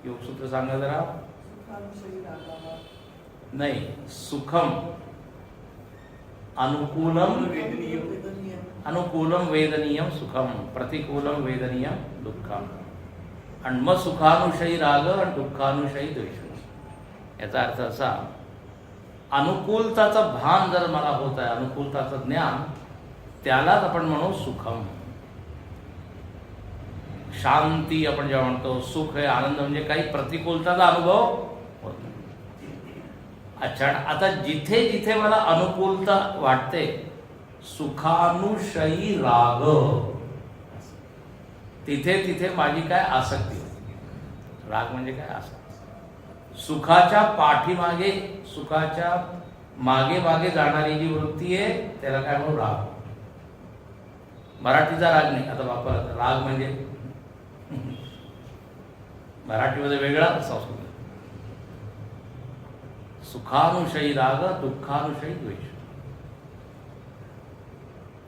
योगसूत्र सांगा जरा. नाही, सुखम अनुकूलम अनुकूलम वेदनीयम सुखम, प्रतिकूलम वेदनीयम दुःखम. आणि मग सुखानुषयी राग आणि दुःखानुषयी द्वेष. याचा अर्थ असा, अनुकूलताचं भान जर मला होत आहे, अनुकूलताचं ज्ञान, त्यालाच आपण म्हणू सुखम. शांती आपण जेव्हा म्हणतो, सुख आहे, आनंद म्हणजे काही प्रतिकूलताचा अनुभव होत नाही. अच्छा, आता जिथे जिथे मला अनुकूलता वाटते, सुखानुषयी राग, तिथे तिथे माझी काय आसक्ती होती. राग म्हणजे काय, आसक्ती. सुखाच्या पाठीमागे, सुखाच्या मागे मागे जाणारी जी वृत्ती आहे त्याला काय म्हणू, राग. मराठीचा राग नाही आता वापरत, राग म्हणजे मराठीमध्ये वेगळा, संस्कृत. सुखानुषयी राग, दुःखानुषयी द्वेष.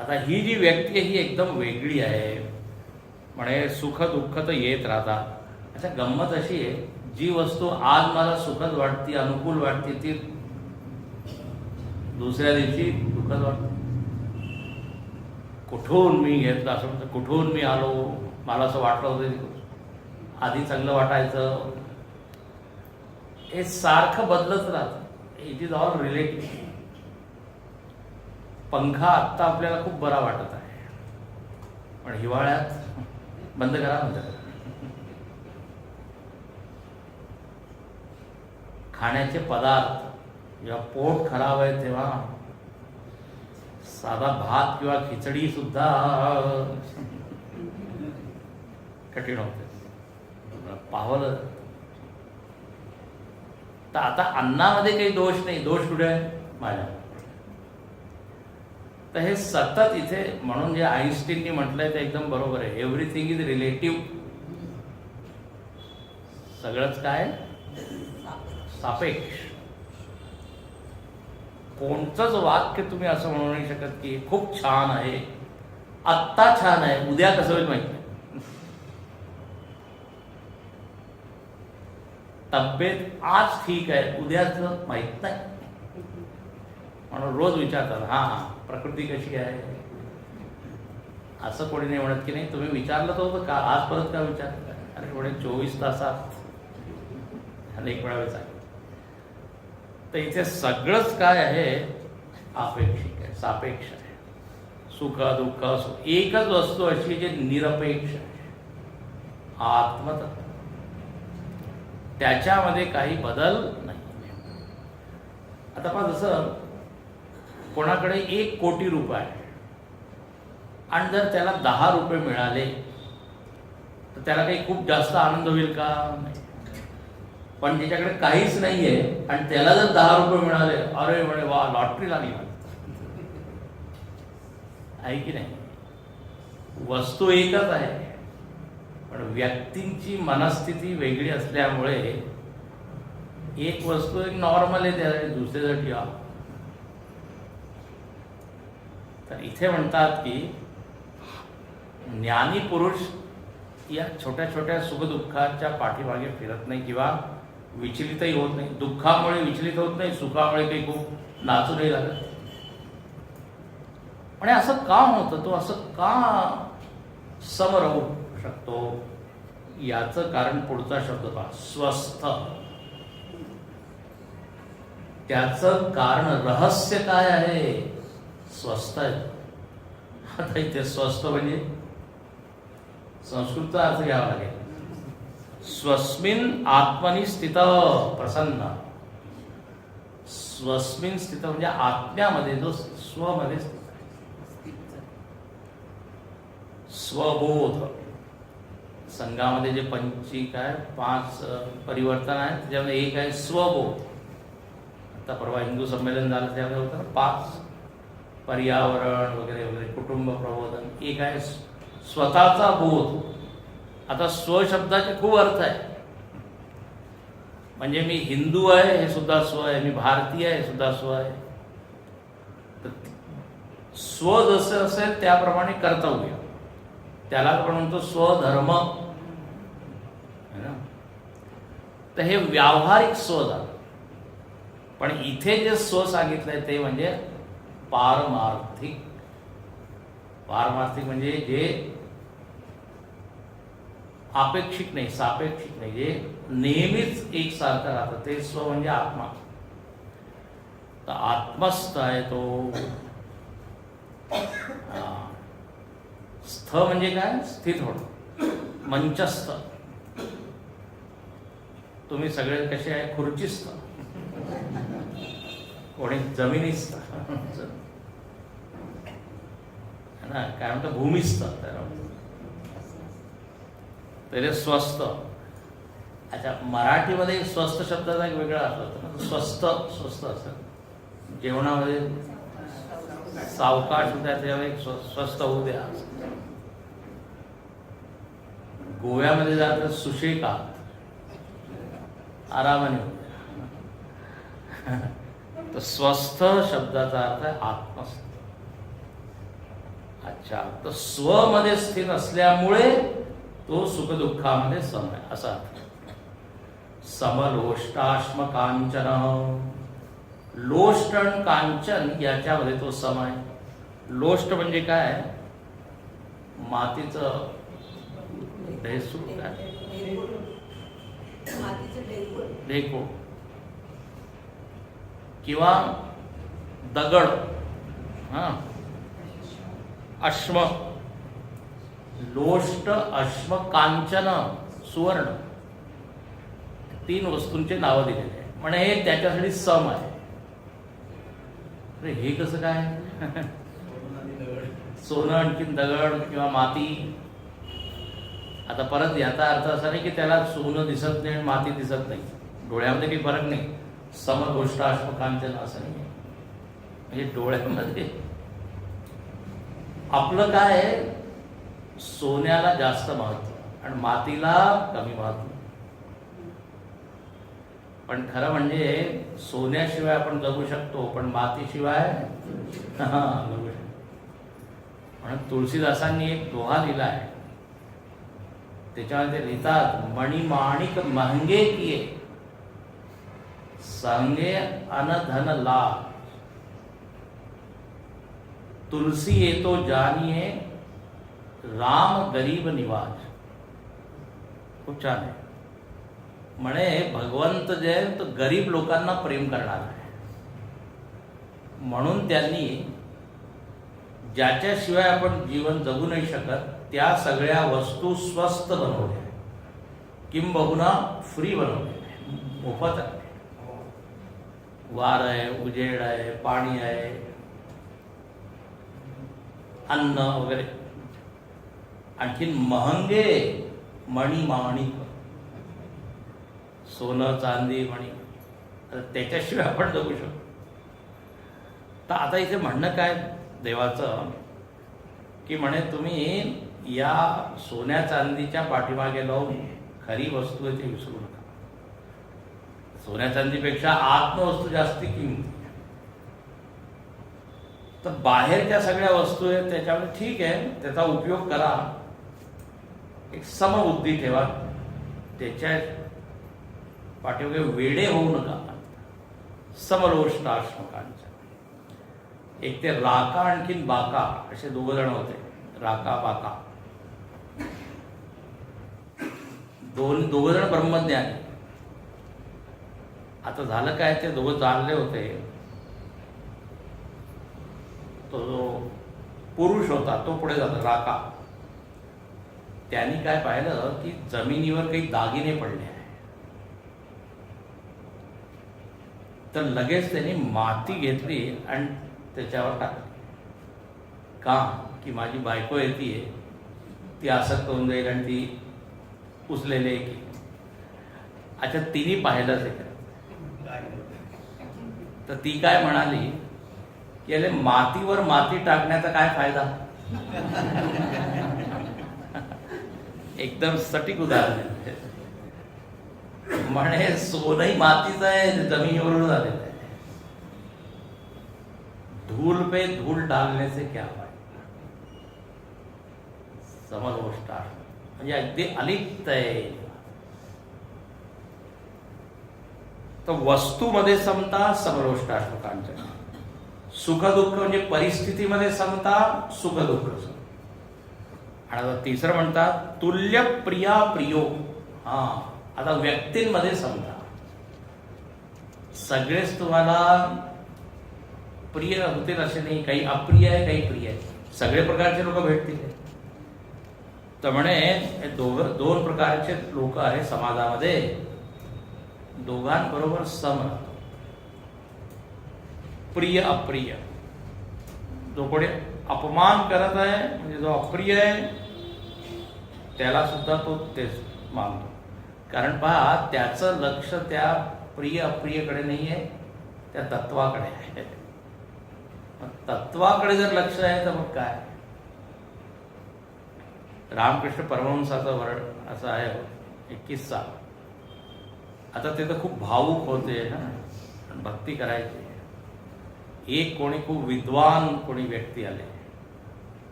आता ही जी व्यक्ती आहे ही एकदम वेगळी आहे. म्हणजे सुख दुःख तर येत राहतात. अच्छा, गंमत अशी आहे, जी वस्तू आज मला सुखद वाटते, अनुकूल वाटते, ती दुसऱ्या दिवशी दुःखद वाटते. कुठून मी घेतलं असं म्हणतं, कुठून मी आलो, मला असं वाटलं होतं आधी चांगलं वाटायचं, हे सारखं बदलत राहतं. It is all relative. पंखा आत्ता आपल्याला खूप बरा वाटत आहे, पण हिवाळ्यात बंद करा म्हणतात. खाण्याचे पदार्थ जेव्हा पोट खराब आहे तेव्हा साधा भात किंवा खिचडी सुद्धा कठीण होते, पावलं. तर आता अन्नामध्ये काही दोष नाही, दोष कुठे आहे, माझ्या. तर हे सतत इथे, म्हणून जे आईन्स्टीननी म्हटलंय ते एकदम बरोबर आहे. Everything is relative. सगळंच काय, सापेक्ष. कोणतंच वाक्य तुम्ही असं म्हणू नाही शकत की खूप छान आहे, आत्ता छान आहे, उद्या कसं होईल माहिती नाही. तब्येत आज ठीक आहे, उद्याचं माहित नाही. म्हणून रोज विचारतात, हा प्रकृती कशी आहे, असं कोणी नाही म्हणत की नाही तुम्ही विचारलं तर होतं का, आज परत का विचारलं. अरे एवढे 24 तासात अनेक वेळा विचार. तर इथे सगळंच काय आहे, अपेक्षिक आहे, सापेक्ष आहे. सुख दुःख एकच वस्तू अशी जी निरपेक्ष आहे, आत्मतत्व. त्याच्यामध्ये काही बदल नाही. आता पहा, जसं कोणाकडे 1 कोटी रुपये आहे आणि जर त्याला 10 रुपये मिळाले तर त्याला काही खूप जास्त आनंद होईल का, नाही. पण ज्याच्याकडे काहीच नाहीये आणि त्याला जर 10 रुपये मिळाले, अरे म्हणे वा, लॉटरी लागली आहे की नाही. वस्तू एकच आहे, पण व्यक्तींची मनस्थिती वेगळी असल्यामुळे एक वस्तू एक नॉर्मल आहे, त्या दुसऱ्यासाठी. तर इथे म्हणतात की ज्ञानी पुरुष या छोट्या छोट्या सुखदुःखाच्या पाठीमागे फिरत नाही किंवा विचलितही होत नाही. दुःखामुळे विचलित होत नाही, सुखामुळे काही खूप नाचूनही लागत. आणि असं का होतं, तो असं का सम राहू शकतो, याचं कारण पुढचा शब्द पहा, स्वस्थ. त्याचं कारण रहस्य काय आहे, स्वस्थ आहे. आता इथे स्वस्थ म्हणजे संस्कृतचा अर्थ घ्यावा लागेल. स्वस्मिन आत्मनि स्थित प्रसन्न. स्वस्मिन स्थित म्हणजे आत्म्यामध्ये, जो स्वमध्ये स्थित आहे. स्वबोध. संघामध्ये जे पंचिक आहे, 5 परिवर्तन आहे, त्याच्यामध्ये एक आहे स्वबोध. आता परवा हिंदू संमेलन झालं, त्यामध्ये होतं 5 पर्यावरण वगैरे वगैरे, कुटुंब प्रबोधन. एक आहे स्वतःचा बोध. आता स्व शब्दाचे खूप अर्थ आहे. म्हणजे मी हिंदू आहे हे सुद्धा स्व आहे, मी भारतीय आहे हे सुद्धा स्व आहे. तर स्व जसं असेल त्याप्रमाणे कर्तव्य, त्याला आपण म्हणतो स्वधर्म है ना. तर हे व्यावहारिक स्व झालं. पण इथे जे स्व सांगितलंय ते म्हणजे पारमार्थिक. पारमार्थिक म्हणजे जे अपेक्षित नाही, सापेक्षिक नाही, जे नेहमीच एकसारखं राहतं, ते स्व म्हणजे आत्मा. तर आत्मस्थ आहे तो. स्थ म्हणजे काय, स्थित होणं, मंचस्थ. तुम्ही सगळे कसे आहे, खुर्चीस्थ, कोणी जमिनीस्थ ना, काय म्हणतं भूमिस्थ. तर स्वस्थ. अच्छा, मराठीमध्ये स्वस्थ शब्दाचा एक वेगळा अर्थ होतो ना. स्वस्थ स्वस्थ असतं, जेवणामध्ये सावकाश होत्या, त्याच्यामध्ये स्वस्थ होऊ द्या. गोव्यामध्ये जात सुशेकात, आरामाने होऊ द्या. तर स्वस्थ शब्दाचा अर्थ आहे आत्मस्थ. अच्छा, तर स्वमध्ये स्थित असल्यामुळे तो सुखदुःखामध्ये सम आहे, असा अर्थ. समलोष्टाश्म कांचन. लोष्ट आणि कांचन याच्यामध्ये तो सम आहे. लोष्ट म्हणजे काय, मातीचं ढेसूळ, काय ढेकूळ किंवा दगड. हा, अश्म. लोष्ट, अश्म, कांचन, सुवर्ण, 3 वस्तूंचे नावं दिलेले आहे. म्हणजे हे त्याच्यासाठी सम आहे. अरे हे कसं काय, सोनं आणखीन दगड किंवा माती. आता परत याचा अर्थ असा नाही की त्याला सोनं दिसत नाही आणि माती दिसत नाही, डोळ्यामध्ये काही फरक नाही. सम लोष्ट अश्म कांचन असं नाही. म्हणजे डोळ्यामध्ये आपलं काय आहे, सोन्याला जास्त महत्व आणि मातीला कमी महत्व. पण खरं म्हणजे सोन्याशिवाय आपण जगू शकतो, पण मातीशिवाय जगू शकतो. म्हणून तुळशीदासांनी एक दोहा लिहिला आहे, त्याच्यामध्ये लिहितात, मणी माणिक महंगे किये संगे अनधन लाभ, तुलसी येतो जानिये राम गरीब निवाज. खूप छान आहे. म्हणे भगवंत जे आहे तो गरीब लोकांना प्रेम करणार आहे. म्हणून त्यांनी ज्याच्याशिवाय आपण जीवन जगू नाही शकत त्या सगळ्या वस्तू स्वस्त बनवल्या, किंबहुना फ्री बनवल्या, मोफत आहे. वार आहे, उजेड आहे, पाणी आहे, अन्न वगैरे. आणखीन महंगे मणी माणिक, सोनं चांदी मणी, त्याच्याशिवाय आपण जगू शकतो. तर आता इथे म्हणणं काय देवाचं, की म्हणे तुम्ही या सोन्या चांदीच्या पाठीमागे लावून खरी वस्तू आहे ती विसरू नका. सोन्या चांदीपेक्षा आत्मवस्तू जास्ती किंमती. तर बाहेरच्या सगळ्या वस्तू आहेत त्याच्यामध्ये ठीक आहे, त्याचा उपयोग करा, एक समबुद्धी ठेवा, त्याच्या पाठीमागे वेडे होऊ नका. समलोष्टाश्मकांच्या, एक ते राका आणखीन बाका असे दोघ जण होते, राका बाका, दोघ जण ब्रह्मज्ञानी. आता झालं काय, ते दोघं चालले होते, तो जो पुरुष होता तो पुढे जातो राका, त्यांनी काय पाहिलं की जमिनीवर काही दागिने पडले आहे. तर लगेच त्यांनी माती घेतली आणि त्याच्यावर टाकली. का की माझी बायको येते, ती आसक्त होऊन जाईल आणि ती उचलेली आहे की. अच्छा, तिने पाहिलंच आहे. तर ती काय म्हणाली की अरे मातीवर माती टाकण्याचा काय फायदा. एकदम सटीक उदाहरण आहे. म्हणे सोनही मातीचं आहे, जमिनीवरून झालेलं आहे. धूल पे धूल डालने से क्या फायदा. समलोष्टा म्हणजे अगदी अलिप्त आहे. तर वस्तूमध्ये समता समलोष्टाश्मकांच्या, सुख दुःख म्हणजे परिस्थितीमध्ये समता, सुख दुःख. आणि आता तिसरं म्हणतात तुल्य प्रिया प्रियो. हा, आता व्यक्तींमध्ये समता. सगळेच तुम्हाला प्रिय होतील असे नाही, काही अप्रिय आहे, काही प्रिय आहे. सगळे प्रकारचे लोक भेटतील. तर म्हणे दोन प्रकारचे लोक आहे समाजामध्ये, दोघांबरोबर सम राहतो. प्रिय अप्रिय, जो कोणी अपमान करत आहे म्हणजे जो अप्रिय आहे त्याला सुद्धा तो तेच मानतो. कारण पहा, त्याचं लक्ष त्या प्रिय अप्रियकडे नाही आहे, त्या तत्वाकडे आहे. तत्वाकडे जर लक्ष आहे तर मग काय. रामकृष्ण परमहंसाचं वर्णन असं आहे, एक किस्सा. आता ते तर खूप भावुक होते ना, भक्ती करायची. एक कोणी खूप विद्वान कोणी व्यक्ती आले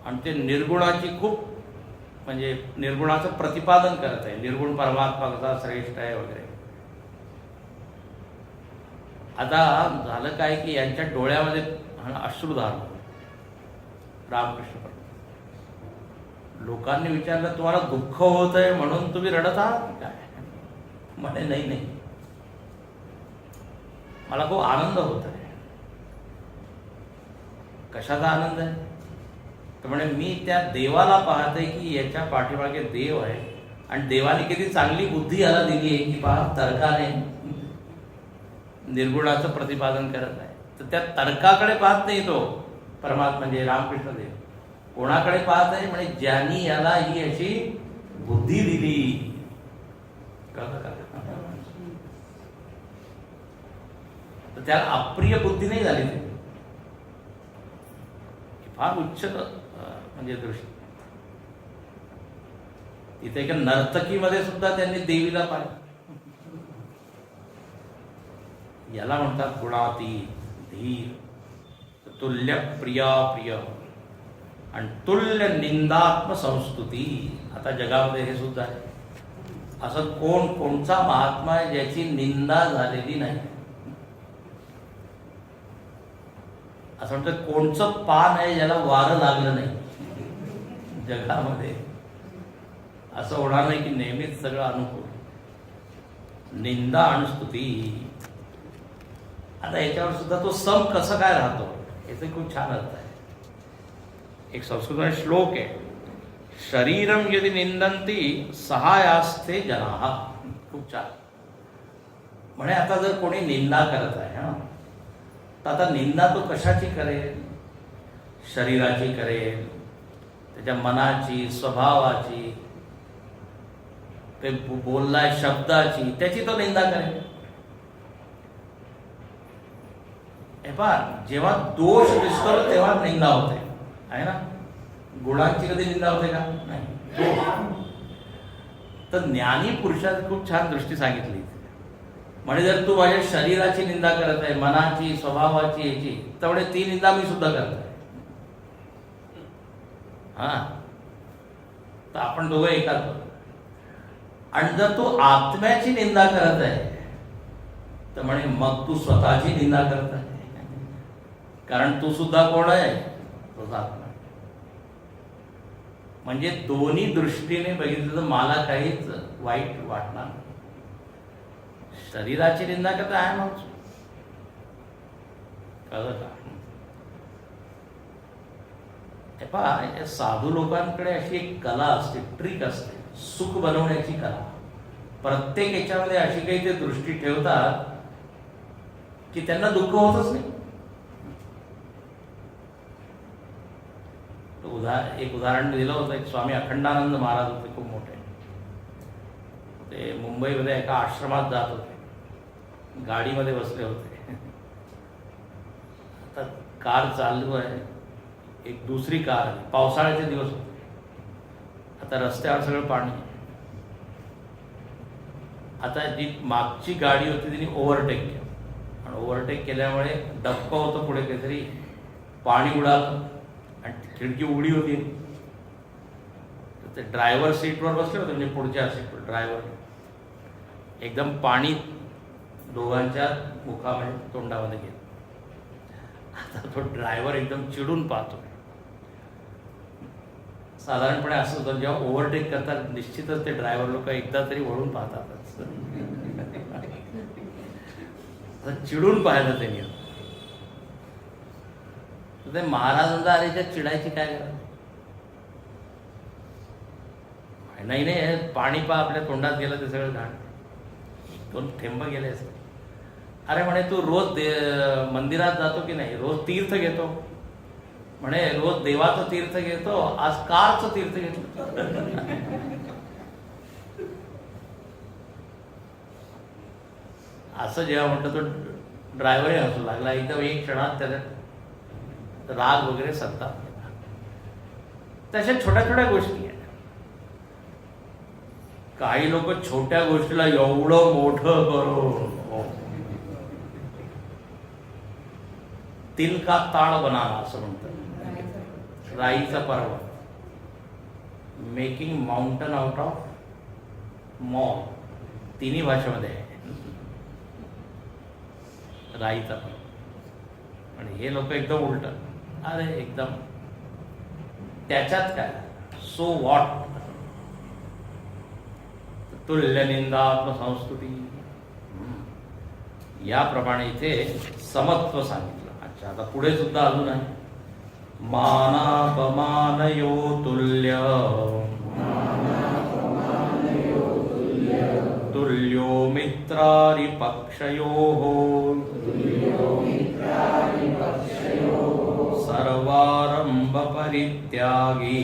आणि ते निर्गुणाची खूप म्हणजे निर्गुणाचं प्रतिपादन करत आहे, निर्गुण परमात्मा कसा श्रेष्ठ आहे वगैरे. आता झालं काय की यांच्या डोळ्यामध्ये अश्रुधार. रामकृष्ण लोकांनी विचारलं तुम्हाला दुःख होत आहे म्हणून तुम्ही रडत आहात काय. म्हणे नाही नाही, मला खूप आनंद होत आहे. कशाचा आनंद आहे. तर म्हणे मी त्या देवाला पाहते की याच्या पाठीमागे देव आहे आणि देवाने किती चांगली बुद्धी याला दिली आहे की पहा तर्काने निर्गुणाचं प्रतिपादन करत आहे. तर त्या तर्काकडे पाहत नाही तो परमात्मा म्हणजे रामकृष्ण देव. कोणाकडे पाहत आहे म्हणे ज्यांनी याला ही अशी बुद्धी दिली. तर त्याला अप्रिय बुद्धी नाही झाली. ती फार उच्च म्हणजे दृष्टी. तिथे एका नर्तकीमध्ये सुद्धा त्यांनी देवीला पाहिलं. याला म्हणतात गुणातीत धीर, तुल्य प्रिया प्रिय आणि तुल्य निंदात्म संस्तुती. आता जगामध्ये हे सुद्धा आहे. असं कोणचा महात्मा आहे ज्याची निंदा झालेली नाही. असं म्हणतात कोणचं पान आहे ज्याला वारं लागलं नाही. जगामध्ये असं होणार नाही की नेहमीच सगळं अनुकूल. निंदा आणि स्तुती. आता याच्यावर सुद्धा तो सम कसं काय राहतो याचे खूप छान अर्थ आहे. एक संस्कृत श्लोक आहे, शरीरम यदि निंदन्ति सहायास्ते जनाः. खूप छान. म्हणे आता जर कोणी निंदा करत आहे हा, तर आता निंदा तो कशाची करेल. शरीराची करेल, त्याच्या मनाची, स्वभावाची, ते बोललाय शब्दाची, त्याची तो निंदा करेल. हे पहा, जेव्हा दोष दिसतो तेव्हा निंदा होते आहे ना. गुणांची कधी निंदा होते का नाही. तर ज्ञानी पुरुषात खूप छान दृष्टी सांगितली. म्हणजे जर तू माझ्या शरीराची निंदा करत आहे, मनाची, स्वभावाची, याची, तेवढे ती निंदा मी सुद्धा करत आहे. हा, तर आपण दोघं एकाच आहोत. आणि जर तू आत्म्याची निंदा करत आहे तर म्हणे मग तू स्वतःची निंदा करत आहे, कारण तू सुद्धा कोण आहे, तोच आत्मा. म्हणजे दोन्ही दृष्टीने बघितलं तर मला काहीच वाईट वाटणार. शरीराची निंदा करता आहे मग कळलं का? हे पहा, या साधू लोकांकडे अशी एक कला असते, ट्रिक असते, सुख बनवण्याची कला. प्रत्येक याच्यामध्ये अशी काही ते दृष्टी ठेवतात की त्यांना दुःख होतच नाही. एक उदाहरण दिलं होतं. एक स्वामी अखंडानंद महाराज होते, खूप मोठे. ते मुंबईमध्ये एका आश्रमात जात होते, गाडीमध्ये बसले होते. आता कार चालू आहे, एक दुसरी कार आली. पावसाळ्याचे दिवस होते. आता रस्त्यावर सगळं पाणी. आता जी मागची गाडी होती तिने ओव्हरटेक केलं, आणि ओव्हरटेक केल्यामुळे डबकं होतं पुढे, काहीतरी पाणी उडालं आणि खिडकी उघडी होती. तर ते ड्रायव्हर सीटवर बसले होते, म्हणजे पुढच्या सीटवर ड्रायव्हर. एकदम पाणी दोघांच्या मुखामध्ये तोंडामध्ये गेलं. आता तो ड्रायव्हर एकदम चिडून पाहतो. साधारणपणे असं होतं, जेव्हा ओव्हरटेक करतात निश्चितच ते ड्रायव्हर लोक एकदा तरी वळून पाहतातच. चिडून पाहिलं त्यांनी. ते महाराजांचा अरे चिडायची काय गरज नाही. नाही, पाणी पा आपल्या तोंडात गेलं ते सगळं घाण, दोन थेंब गेले असते. अरे म्हणे तू रोज मंदिरात जातो की नाही, रोज तीर्थ घेतो. म्हणे रोज देवाचं तीर्थ घेतो, आज कारचं तीर्थ घेतलं. असं जेव्हा म्हटलं तो ड्रायव्हरही हसू लागला. एकदम एक क्षणात त्याचा राग वगैरे सत्ता. तशा छोट्या छोट्या गोष्टी आहेत. काही लोक छोट्या गोष्टीला एवढं मोठं करून तिल का ताळ बनाना असं म्हणतात. राईचा पर्वत, making mountain out of mall, तिन्ही भाषेमध्ये आहे राईचा पर्वत. आणि हे लोक एकदम उलट, अरे एकदम त्याच्यात काय, सो व्हॉट. तुल्य निंदा आत्मसंस्कृती, याप्रमाणे इथे समत्व सांगितलं. अच्छा, आता पुढे सुद्धा अजून आहे. मानापमानयो तुल्य, तुल्यो मित्रारिपक्षयोः, सर्वारंभ परित्यागी,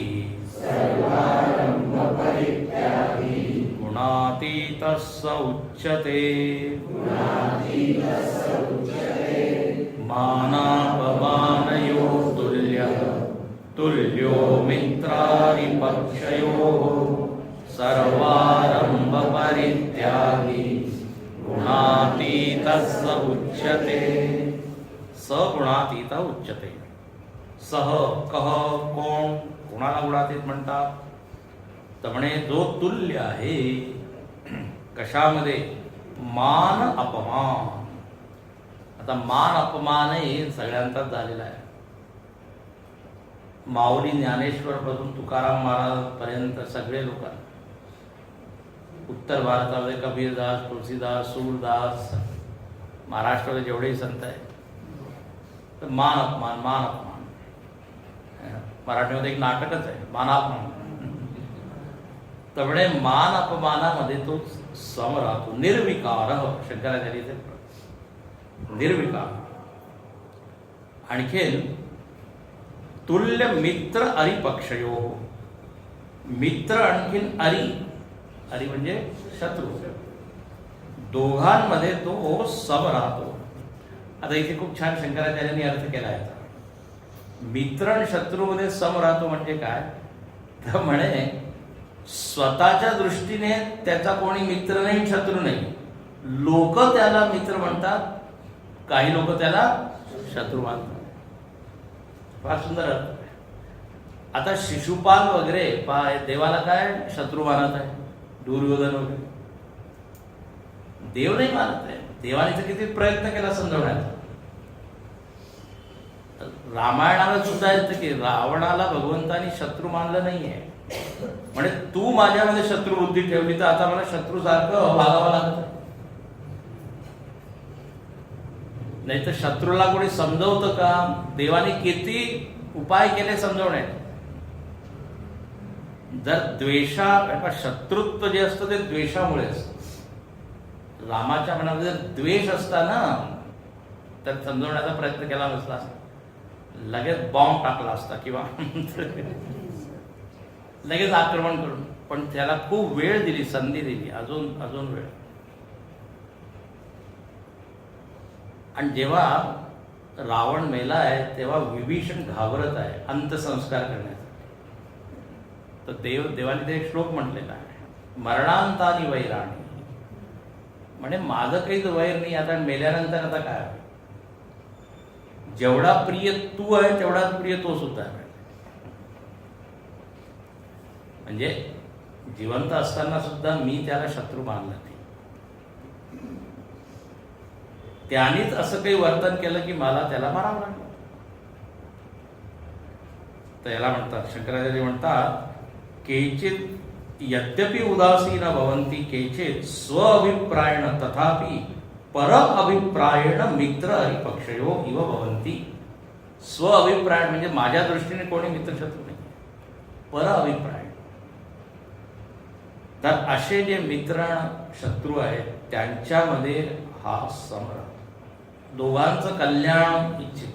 गुणातीतः स उच्यते. मानापमानयो तुल्यः, तुल्यो मित्रारिपक्षयोः, सर्वारंभ परित्यागी, गुणातीतः स उच्यते. सगुणातीत उच्यते. सह कह कोण, कोणाला गुणातीत म्हणतात तर म्हणे जो तुल्य आहे. कशामध्ये, मान अपमान. आता मान अपमान हे सगळ्यांचाच झालेला आहे. माऊली ज्ञानेश्वर पासून तुकाराम महाराज पर्यंत सगळे लोक, उत्तर भारतामध्ये कबीरदास, तुलसीदास, सूरदास, महाराष्ट्रामध्ये जेवढेही संत आहेत, तर मान अपमान मान अपमान. मराठीमध्ये एक नाटकच आहे मानापमान. त्यामुळे मान अपमानामध्ये तो सम राहतो. निर्विकार, शंकराचार्य निर्विकार. आणखीन तुल्य मित्र अरिपक्षयो. मित्र आणखीन अरी, अरी म्हणजे शत्रू, दोघांमध्ये तो सम राहतो. आता इथे खूप छान शंकराचार्यांनी अर्थ केला आहे. मित्र आणि शत्रूमध्ये सम राहतो म्हणजे काय, तर म्हणे स्वतःच्या दृष्टीने त्याचा कोणी मित्र नाही, शत्रू नाही. लोक त्याला मित्र म्हणतात, काही लोक त्याला शत्रू मानतात. फार सुंदर अर्थ. आता शिशुपाल वगैरे देवाला काय शत्रू मानत आहे, दुर्योधन वगैरे. देव नाही मानत आहे. देवाने तर किती प्रयत्न केला समजवण्याचा. रामायणाला सुद्धा येतं की रावणाला भगवंतानी शत्रू मानलं नाहीये. म्हणजे तू माझ्यामध्ये शत्रुबुद्धी ठेवली तर आता मला शत्रूसारखं वागावं लागत. नाही तर शत्रूला कोणी समजवतं का? देवाने किती उपाय केले समजवण्याचे. जर शत्रुत्व जे असतं ते द्वेषामुळे असतं. रामाच्या मनामध्ये जर द्वेष असता ना तर समजवण्याचा प्रयत्न केला नसला, लगेच बॉम्ब टाकला असता किंवा लगेच आक्रमण करून. पण त्याला खूप वेळ दिली, संधी दिली, अजून अजून वेळ. आणि जेव्हा रावण मेला आहे तेव्हा विभीषण घाबरत आहे अंत्यसंस्कार करण्याचा. तर देवाने ते एक श्लोक म्हटलेला आहे, मरणांतानी वैराणी. म्हणजे माझं काहीच वैर नाही आता, मेल्यानंतर आता काय. जेवढा प्रिय तू आहे तेवढाच प्रिय तो सुद्धा आहे. म्हणजे जिवंत असताना सुद्धा मी त्याला शत्रू मानला नाही. त्यानेच असं काही वर्तन केलं की मला त्याला मारावं लागलं. तर याला म्हणतात, शंकराचार्य म्हणतात, केचित यद्यपि उदासीन भवन्ति केचित स्वअभिप्रायेण तथापि पर अभिप्रायेण मित्र हरिपक्षयो इव भवन्ति. स्वअभिप्राय म्हणजे माझ्या दृष्टीने कोणी मित्रशत्रू नाही, पर अभिप्राय. तर असे जे मित्र शत्रू आहेत त्यांच्यामध्ये हा समर, दोघांचं कल्याण इच्छित,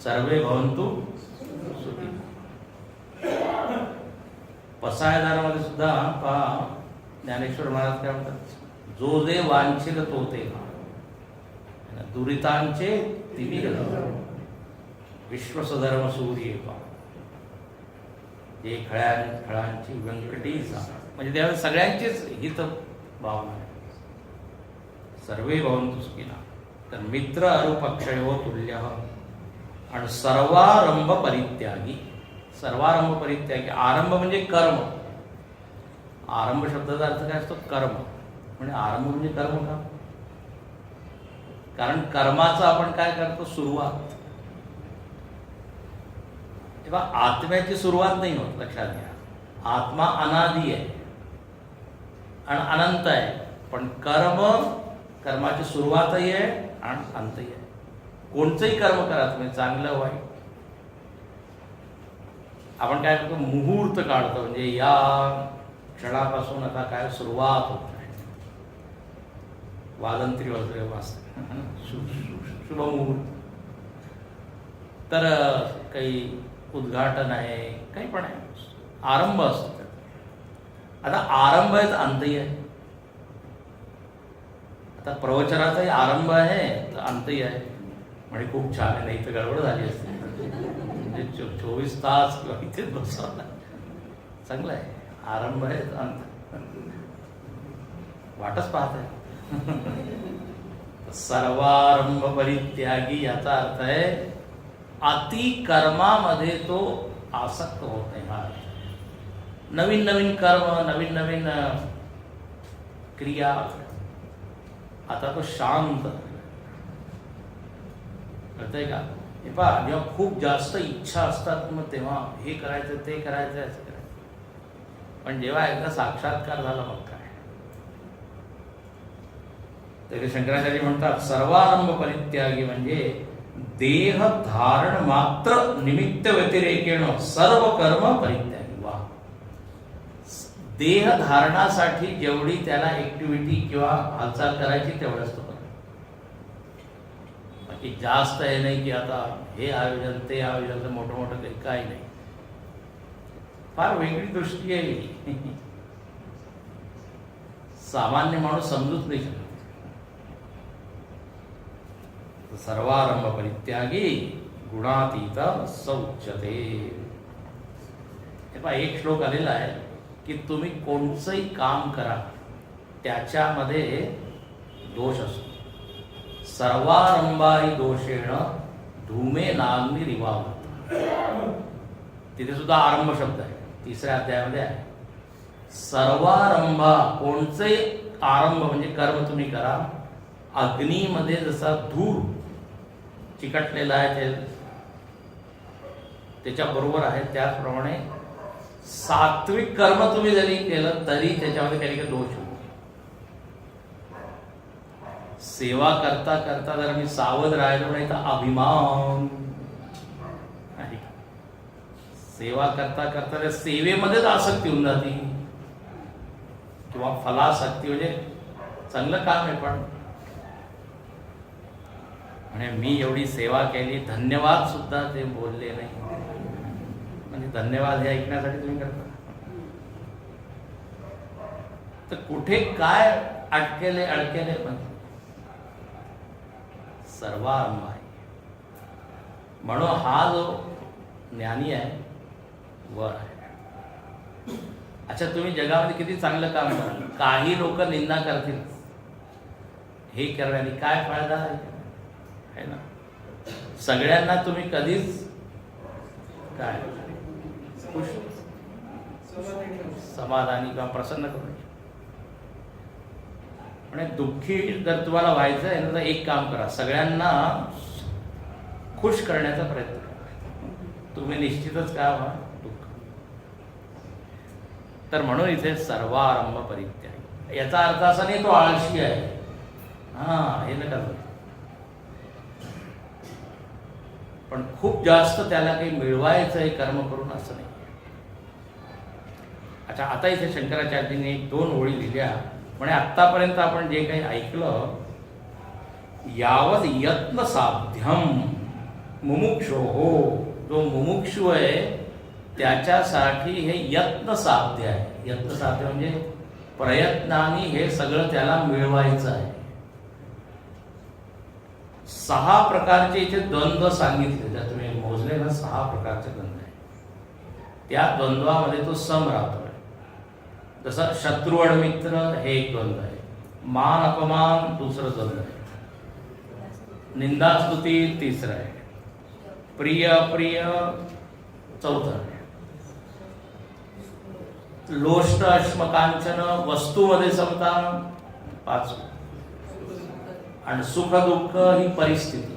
सर्वे भवन्तु सुखी. पसायदानामध्ये सुद्धा पहा ज्ञानेश्वर महाराज काय म्हणतात, जो जे वांछिल तो ते दुरितांचे तिमिर विश्वसधर्म सूर्य पा जे खळांची व्यंकटी. म्हणजे त्यावेळेस सगळ्यांचीच हित भावना आहे. सर्वे भवन्तु सुखिनः. तर मित्र अरुपक्षयो तुल्य. आणि सर्वारंभ परित्यागी. सर्वारंभ परित्यागी, आरंभ म्हणजे कर्म. आरंभ शब्दाचा अर्थ काय असतो? कर्म. म्हणजे आरंभ म्हणजे कर्म का? कारण कर्माचं आपण काय करतो? सुरुवात. तेव्हा आत्म्याची सुरुवात नाही होत, लक्षात घ्या. आत्मा अनादी आहे आणि अनंत आहे. पण कर्माची सुरुवातही आहे आणि अंतही आहे. कोणतंही कर्म करा तुम्ही, चांगलं वाईट. आपण काय करतो? मुहूर्त काढतो, म्हणजे या क्षणापासून आता काय सुरुवात होत आहे. वाजंत्री वगैरे वाजते, शुभ मुहूर्त. तर काही उद्घाटन आहे, काही पण आहे, आरंभ असतो. आता आरंभ आहे तर अंतही आहे. आता प्रवचनाचाही आरंभ आहे तर अंतही आहे. म्हणजे खूप छान आहे, नाही तर गडबड झाली असते. म्हणजे 24 तास किंवा इथेच बसवला, चांगलं आहे. आरंभ आहे तर अंत, वाटच पाहत आहे. सर्वारंभ परित्यागी याचा अर्थ आहे अति कर्मामध्ये तो आसक्त होत नाही. हा नवीन नवीन कर्म, नवीन नवीन क्रिया, आता तो शांत. कळतंय का? हे पहा, जेव्हा खूप जास्त इच्छा असतात मग तेव्हा हे करायचं ते करायचं असं करायचं. पण जेव्हा एकदा साक्षात्कार झाला मग काय. तर शंकराचार्य म्हणतात सर्वारंभ परित्यागी म्हणजे देह धारण मात्र निमित्त व्यतिरेकेण सर्व कर्म परित्यागी. वा. देह धारणासाठी जेवढी त्याला ऍक्टिव्हिटी किंवा हालचाल करायची तेवढंच तो करतो. बाकी जास्त हे नाही की आता हे आयोजन ते आयोजन मोठं मोठं काही काही नाही. फार वेगळी दृष्टी आहे ही. सामान्य माणूस समजूच नाही शकत. सर्वारंभ परित्यागी गुणातीत सौच्यते. हे पहा, एक श्लोक आलेला आहे की तुम्ही कोणचंही काम करा त्याच्यामध्ये दोष असतो. सर्वारंभाही दोषेण धूमे नाग्निरिवावृता. तिथे सुद्धा आरंभ शब्द आहे, 3ऱ्या अध्यायामध्ये आहे. सर्वारंभा, कोणचंही आरंभ म्हणजे कर्म तुम्ही करा. अग्नीमध्ये जसा धूर चिकटलेला आहे त्याच्याबरोबर आहे, त्याचप्रमाणे सात्विक कर्म तुम्ही जरी केलं तरी त्याच्यामध्ये काही काही दोष होतो. सेवा करता करता जर मी सावध राहिलो नाही तर अभिमान आहे. सेवा करता करता त्या सेवेमध्येच आसक्ती होऊन जाते, किंवा फलासक्ती. म्हणजे चांगलं काम आहे पण म्हणजे मी एवढी सेवा केली, धन्यवाद सुद्धा ते बोलले नाही. म्हणजे धन्यवाद हे ऐकण्यासाठी तुम्ही करता, तर कुठे काय अडकेले पण सर्वारंभ आहे. म्हणून हा जो ज्ञानी आहे वर आहे. अच्छा, तुम्ही जगामध्ये किती चांगलं काम कराल, काही लोक निंदा करतील, हे करण्याने काय फायदा आहे ना. सगळ्यांना तुम्ही कधीच काय खुश समाधानी किंवा प्रसन्न करू. म्हणजे दुःखी जर तुम्हाला व्हायचं आहे ना तर एक काम करा, सगळ्यांना खुश करण्याचा प्रयत्न करा, तुम्ही निश्चितच काय व्हा दुःख. तर म्हणून इथे सर्वारंभ परित्याग, याचा अर्थ असा नाही तो आळशी आहे, हे नका. पण खूप जास्त त्याला काही मिळवायचं आहे कर्म करून असं नाही. अच्छा, आता इथे शंकराचार्यांनी 2 ओळी लिहिल्या. म्हणजे आत्तापर्यंत आपण जे काही ऐकलं, यावत यत्न साध्यम मुमुक्षो हो, जो मुमुक्षु आहे त्याच्यासाठी हे यत्न साध्य आहे. यत्न साध्य म्हणजे प्रयत्नाने हे सगळं त्याला मिळवायचं आहे. 6 प्रकारचे इथे द्वंद्व सांगितले, जर तुम्ही मोजले ना 6 प्रकारचे द्वंद्व आहे. त्या द्वंद्वामध्ये तो सम राहतोय. जसं शत्रू आणि मित्र हे एक द्वंद्व आहे, मान अपमान दुसरं द्वंद्व आहे, निंदा स्तुती 3रं आहे, प्रिय अप्रिय 4थं आहे, लोष्ट अश्मकांचन वस्तूमध्ये समता 5, आणि सुख दुःख ही परिस्थिती.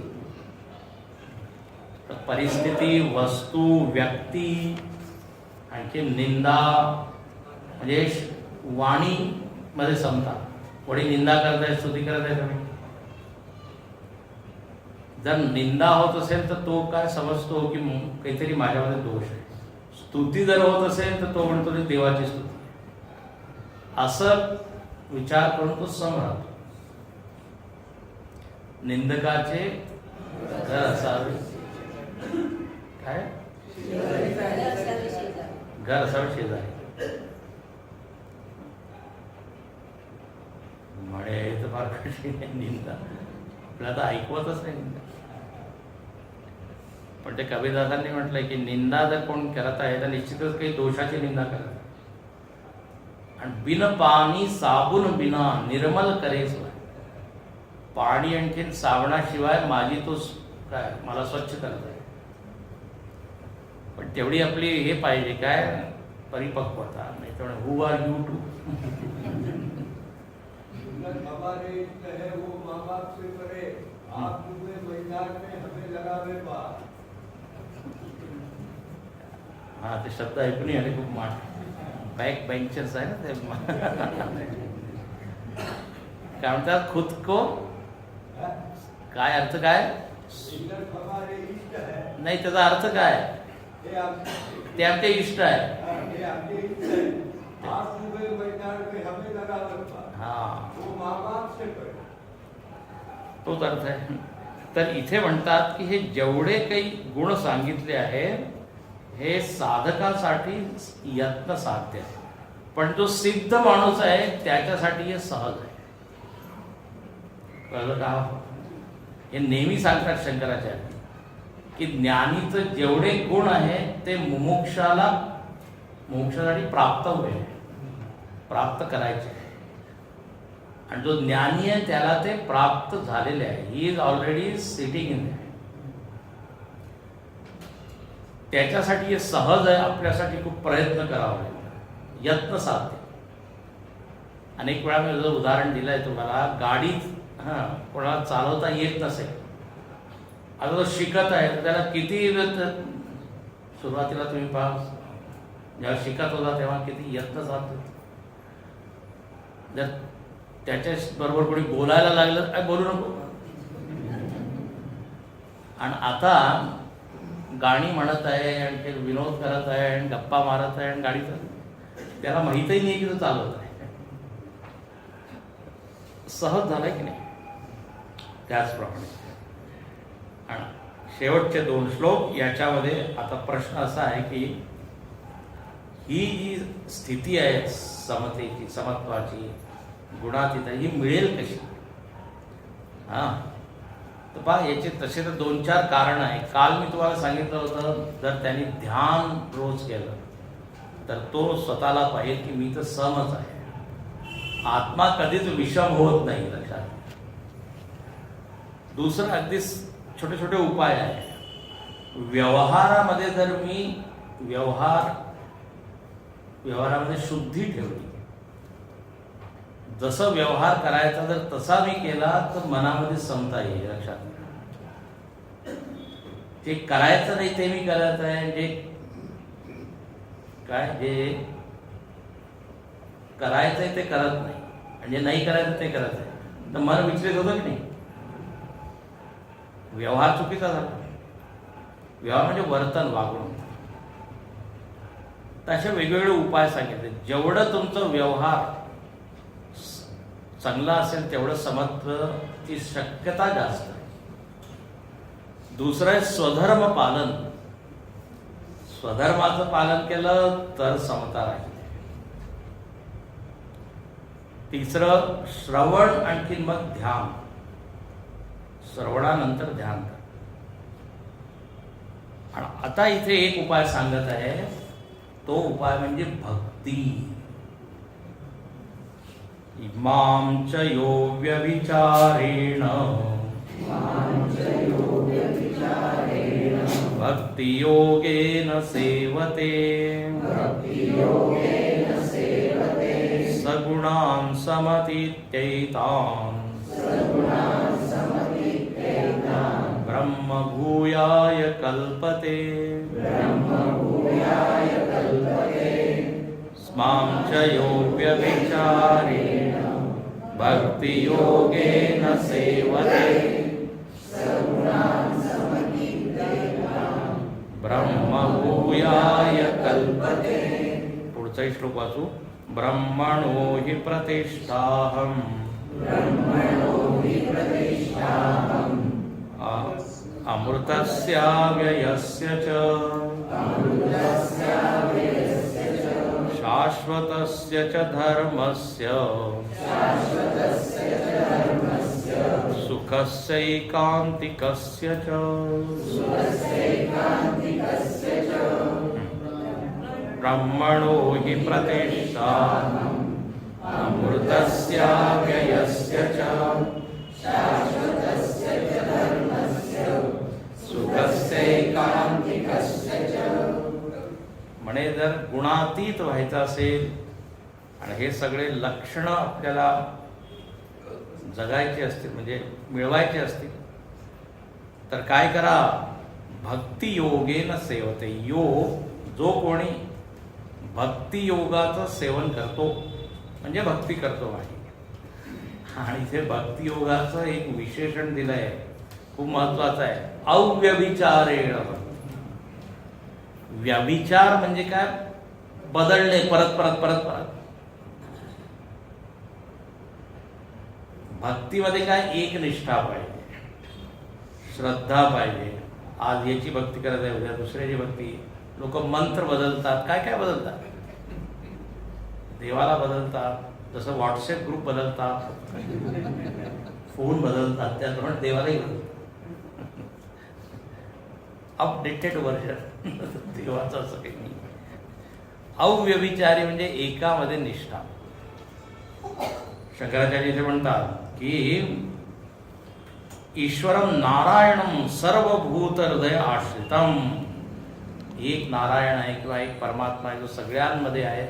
परिस्थिती, वस्तू, व्यक्ती, आणखी निंदा म्हणजे वाणी मध्ये समता. कोणी निंदा करताय, स्तुती करत आहे, तुम्ही जर निंदा होत असेल तर तो काय समजतो की काहीतरी माझ्यामध्ये दोष आहे. स्तुती जर होत असेल तर तो म्हणतो की देवाची स्तुती, असं विचार करून तो सम राहतो. निंदकाचे घर असावे, काय घर असावे शेजारी. म्हणे तर फार कठीण आहे निंदा, आपल्याला तर ऐकवतच नाही निंदा. पण ते कबीरदासांनी म्हटलंय की निंदा जर कोण करत आहे तर निश्चितच काही दोषाची निंदा करत. आणि बिन पाणी साबून बिना निर्मल करेस, पाणी आणखीन साबणाशिवाय माझी तो काय मला स्वच्छ करत आहे. पण तेवढी आपली हे पाहिजे काय परिपक्वता, नाही तर हु आर यू टू. हमारे इष्ट है वो माँ बाप से करे, आप पूरे मैदान में हमें लगावे बात. हा, ते शब्द ऐकून आले खूप बॅक बेंचर्स आहे ना ते. काय म्हणतात खुद को, काय अर्थ काय हमारे इष्ट है, नाही त्याचा अर्थ काय, ते आमचे इष्ट आहे. आप पूरे मैदान में हमें लगावे बात. हा, वो माँ बाप से करे, तोच अर्थ आहे. तर इथे म्हणतात की हे जेवढे काही गुण सांगितले आहे हे साधकासाठी यत्न साध्य आहे, पण जो सिद्ध माणूस आहे त्याच्यासाठी हे सहज आहे. कळलं का? हे नेहमी सांगतात शंकराचार्य की ज्ञानीचं जेवढे गुण आहे ते मोक्षासाठी प्राप्त होईल, प्राप्त करायचे आहे. आणि जो ज्ञानी आहे त्याला ते प्राप्त झालेले आहे. He is already sitting in that. त्याच्यासाठी हे सहज आहे, आपल्यासाठी खूप प्रयत्न करावा लागेल, यत्न साध्य. अनेक वेळा मी जर उदाहरण दिलं आहे तुम्हाला, गाडीत कोणाला चालवता येत नसेल, आता तो शिकत आहे तर त्याला किती सुरुवातीला तुम्ही पहा, जेव्हा शिकत होता तेव्हा किती यत्न साध्य. जर त्याच्या बरोबर कोणी बोलायला लागलं काय बोलू नको, आणि आता गाणी म्हणत आहे आणि ते विनोद करत आहे आणि गप्पा मारत आहे आणि गाडी त्याला माहीतही नाही की तो चालवत आहे. सहज झालाय की नाही. त्याचप्रमाणे आणि शेवटचे 2 श्लोक याच्यामध्ये आता प्रश्न असा आहे की ही जी स्थिती आहे समतेची, समत्वाची, गुणातीत, ही मिळेल कशी. तर पहा, याचे तसे तर 2-4 कारण आहे. काल मी तुम्हाला सांगितलं होतं, जर त्यांनी ध्यान रोज केलं तर तो स्वतःला पाहिजे की मी तर समच आहे, आत्मा कधीच विषम होत नाही, लक्षात. दुसरं अगदी छोटे छोटे उपाय आहे. व्यवहारामध्ये जर मी व्यवहारामध्ये शुद्धी ठेवली, जसं व्यवहार करायचा जर तसा मी केला तर मनामध्ये समता येईल, लक्षात. जे करायचं नाही ते मी करत आहे, जे करायचंय ते करत नाही, आणि जे नाही करायचं ते करत आहे, तर मन विचलित होतं की नाही. व्यवहार चुकीचा झाला. व्यवहार म्हणजे वर्तन, वागणूक. तर असे वेगवेगळे उपाय सांगितले. जेवढं तुमचं व्यवहार चांगला असेल तेवढं समत्वाची शक्यता जास्त आहे. दुसरं आहे स्वधर्म पालन. स्वधर्माचं पालन केलं तर समता राहील. तिसरं श्रवण, आणखीन मग ध्यान. श्रवणानंतर ध्यान. आणि आता इथे एक उपाय सांगत आहे, तो उपाय म्हणजे भक्ती. इमां च यो व्यभिचारेण भक्ति योगेन सेवते सगुणान् समतीत्यैतान् ब्रह्म भूयाय कल्पते स्मां च यो व्यभिचारेण भक्ति योगेन सेवते ब्रह्म भूयाय कल्पते. पुढचा श्लोक वाचू. ब्रह्मणो हि प्रतिष्ठाहम् अमृतस्याव्ययस्य च शाश्वतस्य च धर्मस्य सुखस्यैकान्तिकस्य च ब्रह्मणो हि प्रतिष्ठा अमृतस्याव्ययस्य च सुखस्यैकान्तिकस्य च. म्हणे जर गुणातीत व्हायचं असेल आणि हे सगळे लक्षणं आपल्याला जगायचे असतील, म्हणजे मिळवायचे असतील, तर काय करा. भक्ती योगेन सेवते. योग, जो कोणी भक्ती योगाचं सेवन करतो म्हणजे भक्ती करतो आहे. आणि इथे भक्ती योगाचं एक विशेषण दिलं आहे, खूप महत्वाचं आहे. अव्यभिचारेण. व्यभिचार म्हणजे काय? बदलणे, परत परत परत परत. भक्तीमध्ये काय? एक निष्ठा पाहिजे, श्रद्धा पाहिजे. आज याची भक्ती करत आहे, उद्या दुसऱ्याची भक्ती. लोक मंत्र बदलतात, काय काय बदलतात, देवाला बदलतात, जसं व्हॉट्सअप ग्रुप बदलतात, फोन बदलतात, त्याप्रमाणे देवालाही बदलतात. अपडेटेड व्हर्जन देवाचं असं काही नाही. अव्यभिचारी म्हणजे एकामध्ये निष्ठा. शंकराचार्य इथे म्हणतात की ईश्वरम नारायणम सर्वभूत हृदय आश्रितम एक नारायण आहे किंवा एक परमात्मा आहे जो सगळ्यांमध्ये आहे,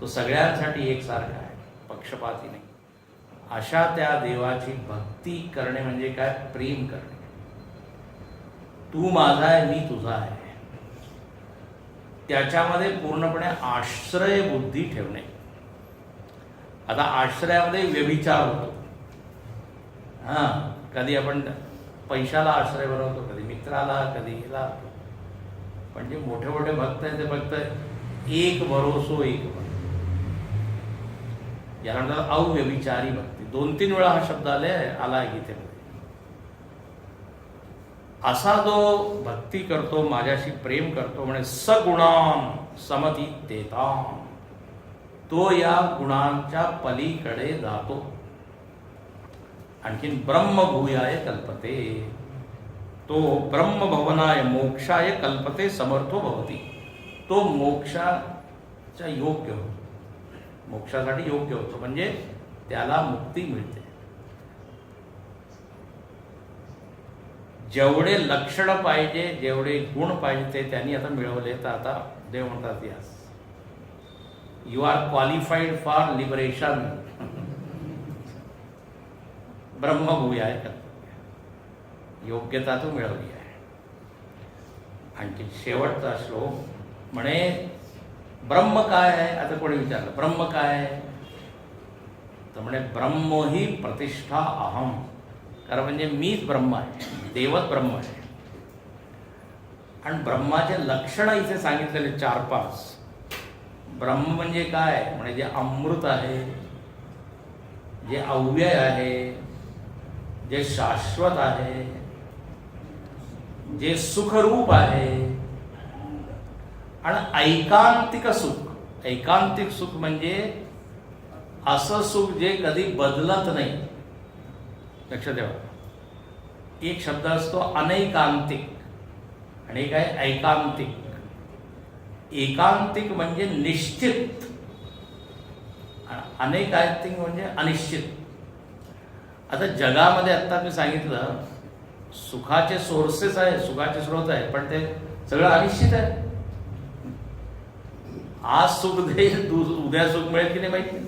तो सगळ्यांसाठी एकसारखा आहे, पक्षपाती नाही. अशा त्या देवाची भक्ती करणे म्हणजे काय? प्रेम करणे. तू माझा आहे, मी तुझा आहे, त्याच्यामध्ये पूर्णपणे आश्रय बुद्धी ठेवणे. आता आश्रयामध्ये व्यभिचार होतो. कधी आपण पैशाला आश्रय बनवतो, कधी मित्राला, कधी हिला. पण जे मोठे मोठे भक्त आहेत ते फक्त एक भरोसो एक भक्त, याला म्हणतात अव्यभिचारी भक्ती. 2-3 वेळा हा शब्द आला गीतेमध्ये. असा जो भक्ती करतो, माझ्याशी प्रेम करतो, म्हणजे सगुणान समती देताम, तो या गुणांच्या पलीकडे जातो. आणखीन ब्रह्मभूयाय कल्पते, तो ब्रह्मभवनाय मोक्षाय कल्पते समर्थो भवती. तो मोक्षाच्या योग्य होतो, मोक्षासाठी योग्य होतो, म्हणजे त्याला मुक्ती मिळते. जेवढे लक्षण पाहिजे, जेवढे गुण पाहिजे ते त्यांनी आता मिळवले. तर आता देव म्हणतात यास you are qualified for liberation. ब्रह्मभूयाय कल्पते, योग्यता तू मिळवली आहे. आणखी शेवटचा श्लोक म्हणे ब्रह्म काय आहे. आता कोणी विचारलं ब्रह्म काय आहे, तर म्हणे ब्रह्म ही प्रतिष्ठा अहम. कारण म्हणजे मीच ब्रह्म आहे, देवच ब्रह्म आहे. आणि ब्रह्माचे लक्षण इथे सांगितलेले 4-5. ब्रह्म म्हणजे काय, म्हणजे जे अमृत आहे, जे अव्यय आहे, जे शाश्वत आहे, जे सुखरूप आहे, आणि ऐकांतिक सुख. ऐकांतिक सुख म्हणजे असं सुख जे कधी बदलत नाही. लक्षात ठेवा, एक शब्द असतो अनैकांतिक आणि एक आहे ऐकांतिक. एकांतिक म्हणजे निश्चित, अनैकांतिक म्हणजे अनिश्चित. आता जगामध्ये आत्ता मी सांगितलं सुखाचे सोर्सेस आहे, सुखाचे स्रोत आहे, पण ते सगळं अनिश्चित आहे. आज सुख देईल, उद्या सुख मिळेल की नाही माहिती नाही.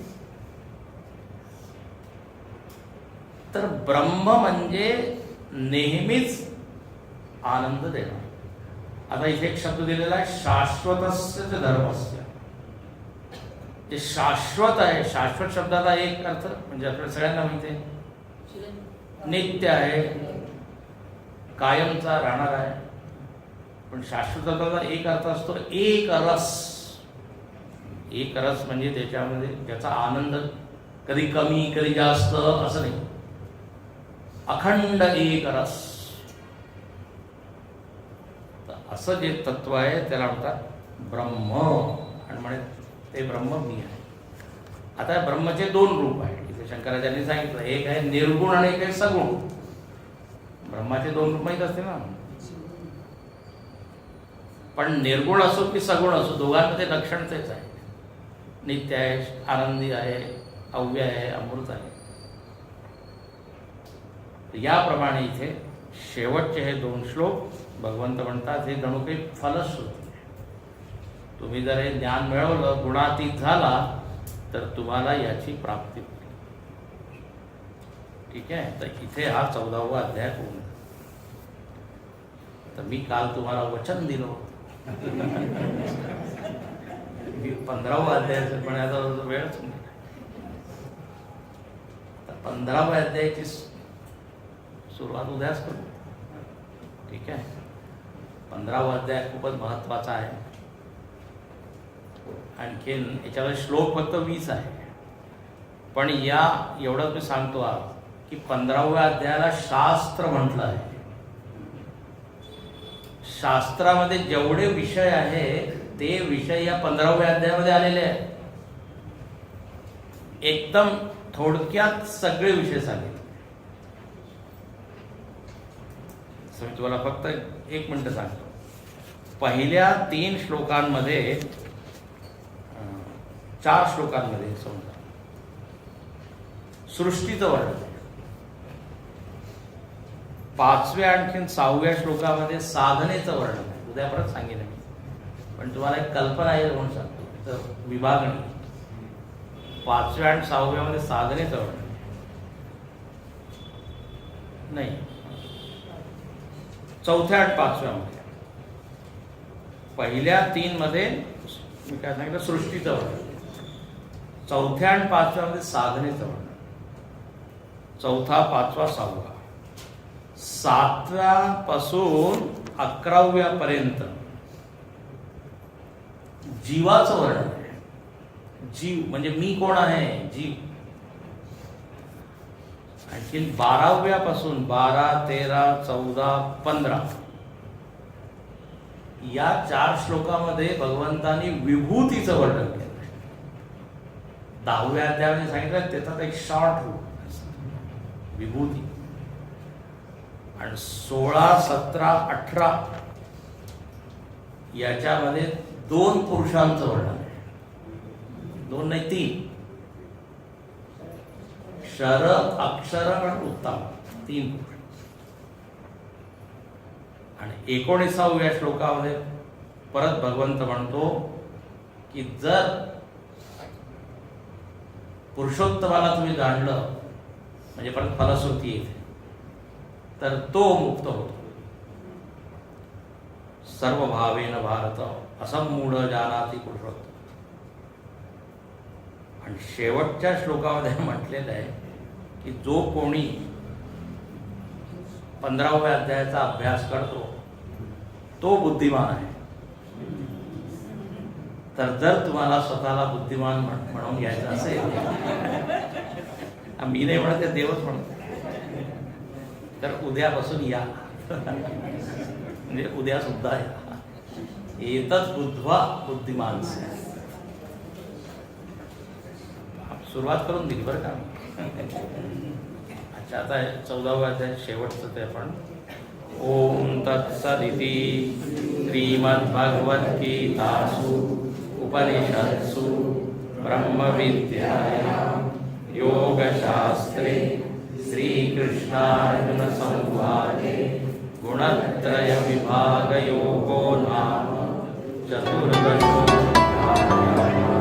तर ब्रह्म म्हणजे नेहमीच आनंद देणार. आता इथे एक शब्द दिलेला आहे शाश्वतस्य च धर्मस्य. जे शाश्वत आहे, शाश्वत शब्दाला एक अर्थ म्हणजे आपल्याला सगळ्यांना माहिती आहे नित्य आहे, कायमचा राहणार आहे. पण शाश्वत शब्दाचा एक अर्थ असतो एक रस. एक रस म्हणजे त्याच्यामध्ये त्याचा आनंद कधी कमी कधी जास्त असं नाही, अखंड एक रस. तर असं जे तत्व आहे त्याला म्हणतात ब्रह्म. आणि म्हणे ते ब्रह्म मी आहे. आता ब्रह्मचे 2 रूप आहेत. इथे शंकराचार्यांनी सांगितलं, एक आहे निर्गुण आणि एक आहे सगुण. ब्रह्माचे 2 रूप माहीत असते ना. पण निर्गुण असो की सगुण असो, दोघांमध्ये लक्षण तेच आहे. नित्य आहे, आनंदी आहे, अव्यय आहे, अमृत आहे. याप्रमाणे इथे शेवटचे हे 2 श्लोक भगवंत म्हणतात हे जणू काही फलश्रुती. तुम्ही जर हे ज्ञान मिळवलं, गुणातीत झाला, तर तुम्हाला याची प्राप्ती होईल. ठीक आहे. तर इथे हा 14वा अध्याय पूर्ण. तर मी काल तुम्हाला वचन दिलं होतं मी 15वा अध्यायाचं, पण आता वेळच नाही. आता 15व्या अध्यायाची सुरुवात उद्याच करू. ठीक आहे. 15वा अध्याय खूपच महत्वाचा आहे. आणखीन याच्यावर श्लोक फक्त 20 आहे. पण या एवढंच मी सांगतो आज की 15व्या अध्यायाला शास्त्र म्हटलं आहे. शास्त्रामध्ये जेवढे विषय आहे ते विषय या 15व्या अध्यायामध्ये आलेले आहेत. एकदम थोडक्यात सगळे विषय सांगितले. मी तुम्हाला फक्त 1 मिनिट सांगतो. पहिल्या 3 श्लोकांमध्ये 4 श्लोकांमध्ये समजा सृष्टीचं वर्णन. 5व्या आणखीन 6व्या श्लोकामध्ये साधनेचं वर्णन आहे. उद्या परत सांगेन मी. पण तुम्हाला एक कल्पना आहे म्हणून सांगतो. तर विभागणी 5व्या आणि 6व्यामध्ये साधनेचं वर्णन नाही, 4थ्या आणि 5व्यामध्ये. पहिल्या 3 मध्ये मी काय सांगितलं सृष्टीचं वर्णन, 4थ्या आणि 5व्यामध्ये साधनेचं वर्णन, 4था 5वा 6वा, 7व्यापासून 11व्यापर्यंत जीवाचं वर्णन आहे. जीव म्हणजे मी कोण आहे, जीव. आणखी 12व्यापासून 12, 13, 14, 15 या 4 श्लोकामध्ये भगवंतांनी विभूतीचं वर्णन केलं. 10व्या अध्यायामध्ये सांगितलं त्याचा एक शॉर्ट रूप विभूती. आणि 16, 17, 18 याच्यामध्ये 2 पुरुषांचं वर्णन आहे. 2 नाही 3, क्षर, अक्षर आणि उत्तम, 3 पुरुष. आणि 19व्या श्लोकामध्ये परत भगवंत म्हणतो की जर पुरुषोत्तमाला तुम्ही जाणलं म्हणजे परत फलश्रुती येते, तर तो मुक्त होतो. सर्व भावेन भारत असमूढ जानाति पुरुषोत्तम. आणि शेवटच्या श्लोकामध्ये म्हटलेलं आहे की जो कोणी 15व्या अध्यायाचा अभ्यास करतो तो बुद्धिमान आहे. तर जर तुम्हाला स्वतःला बुद्धिमान म्हणून घ्यायचं असेल, मी नाही म्हणत, देवच म्हणतो, तर उद्यापासून या. म्हणजे उद्या सुद्धा या. एतच बुद्ध्वा बुद्धिमान. सुरुवात करून दिली बरं का. अच्छा, आता 14व्या अध्याय शेवटचं ते आपण. ओम तत्सदिति श्रीमद्भगवद्गीतासु उपनिषत्सु ब्रह्मविद्यायां योगशास्त्रे श्रीकृष्णार्जुनसंवादे गुणत्रयविभागयोगो नाम चतुर्दशोऽध्यायः.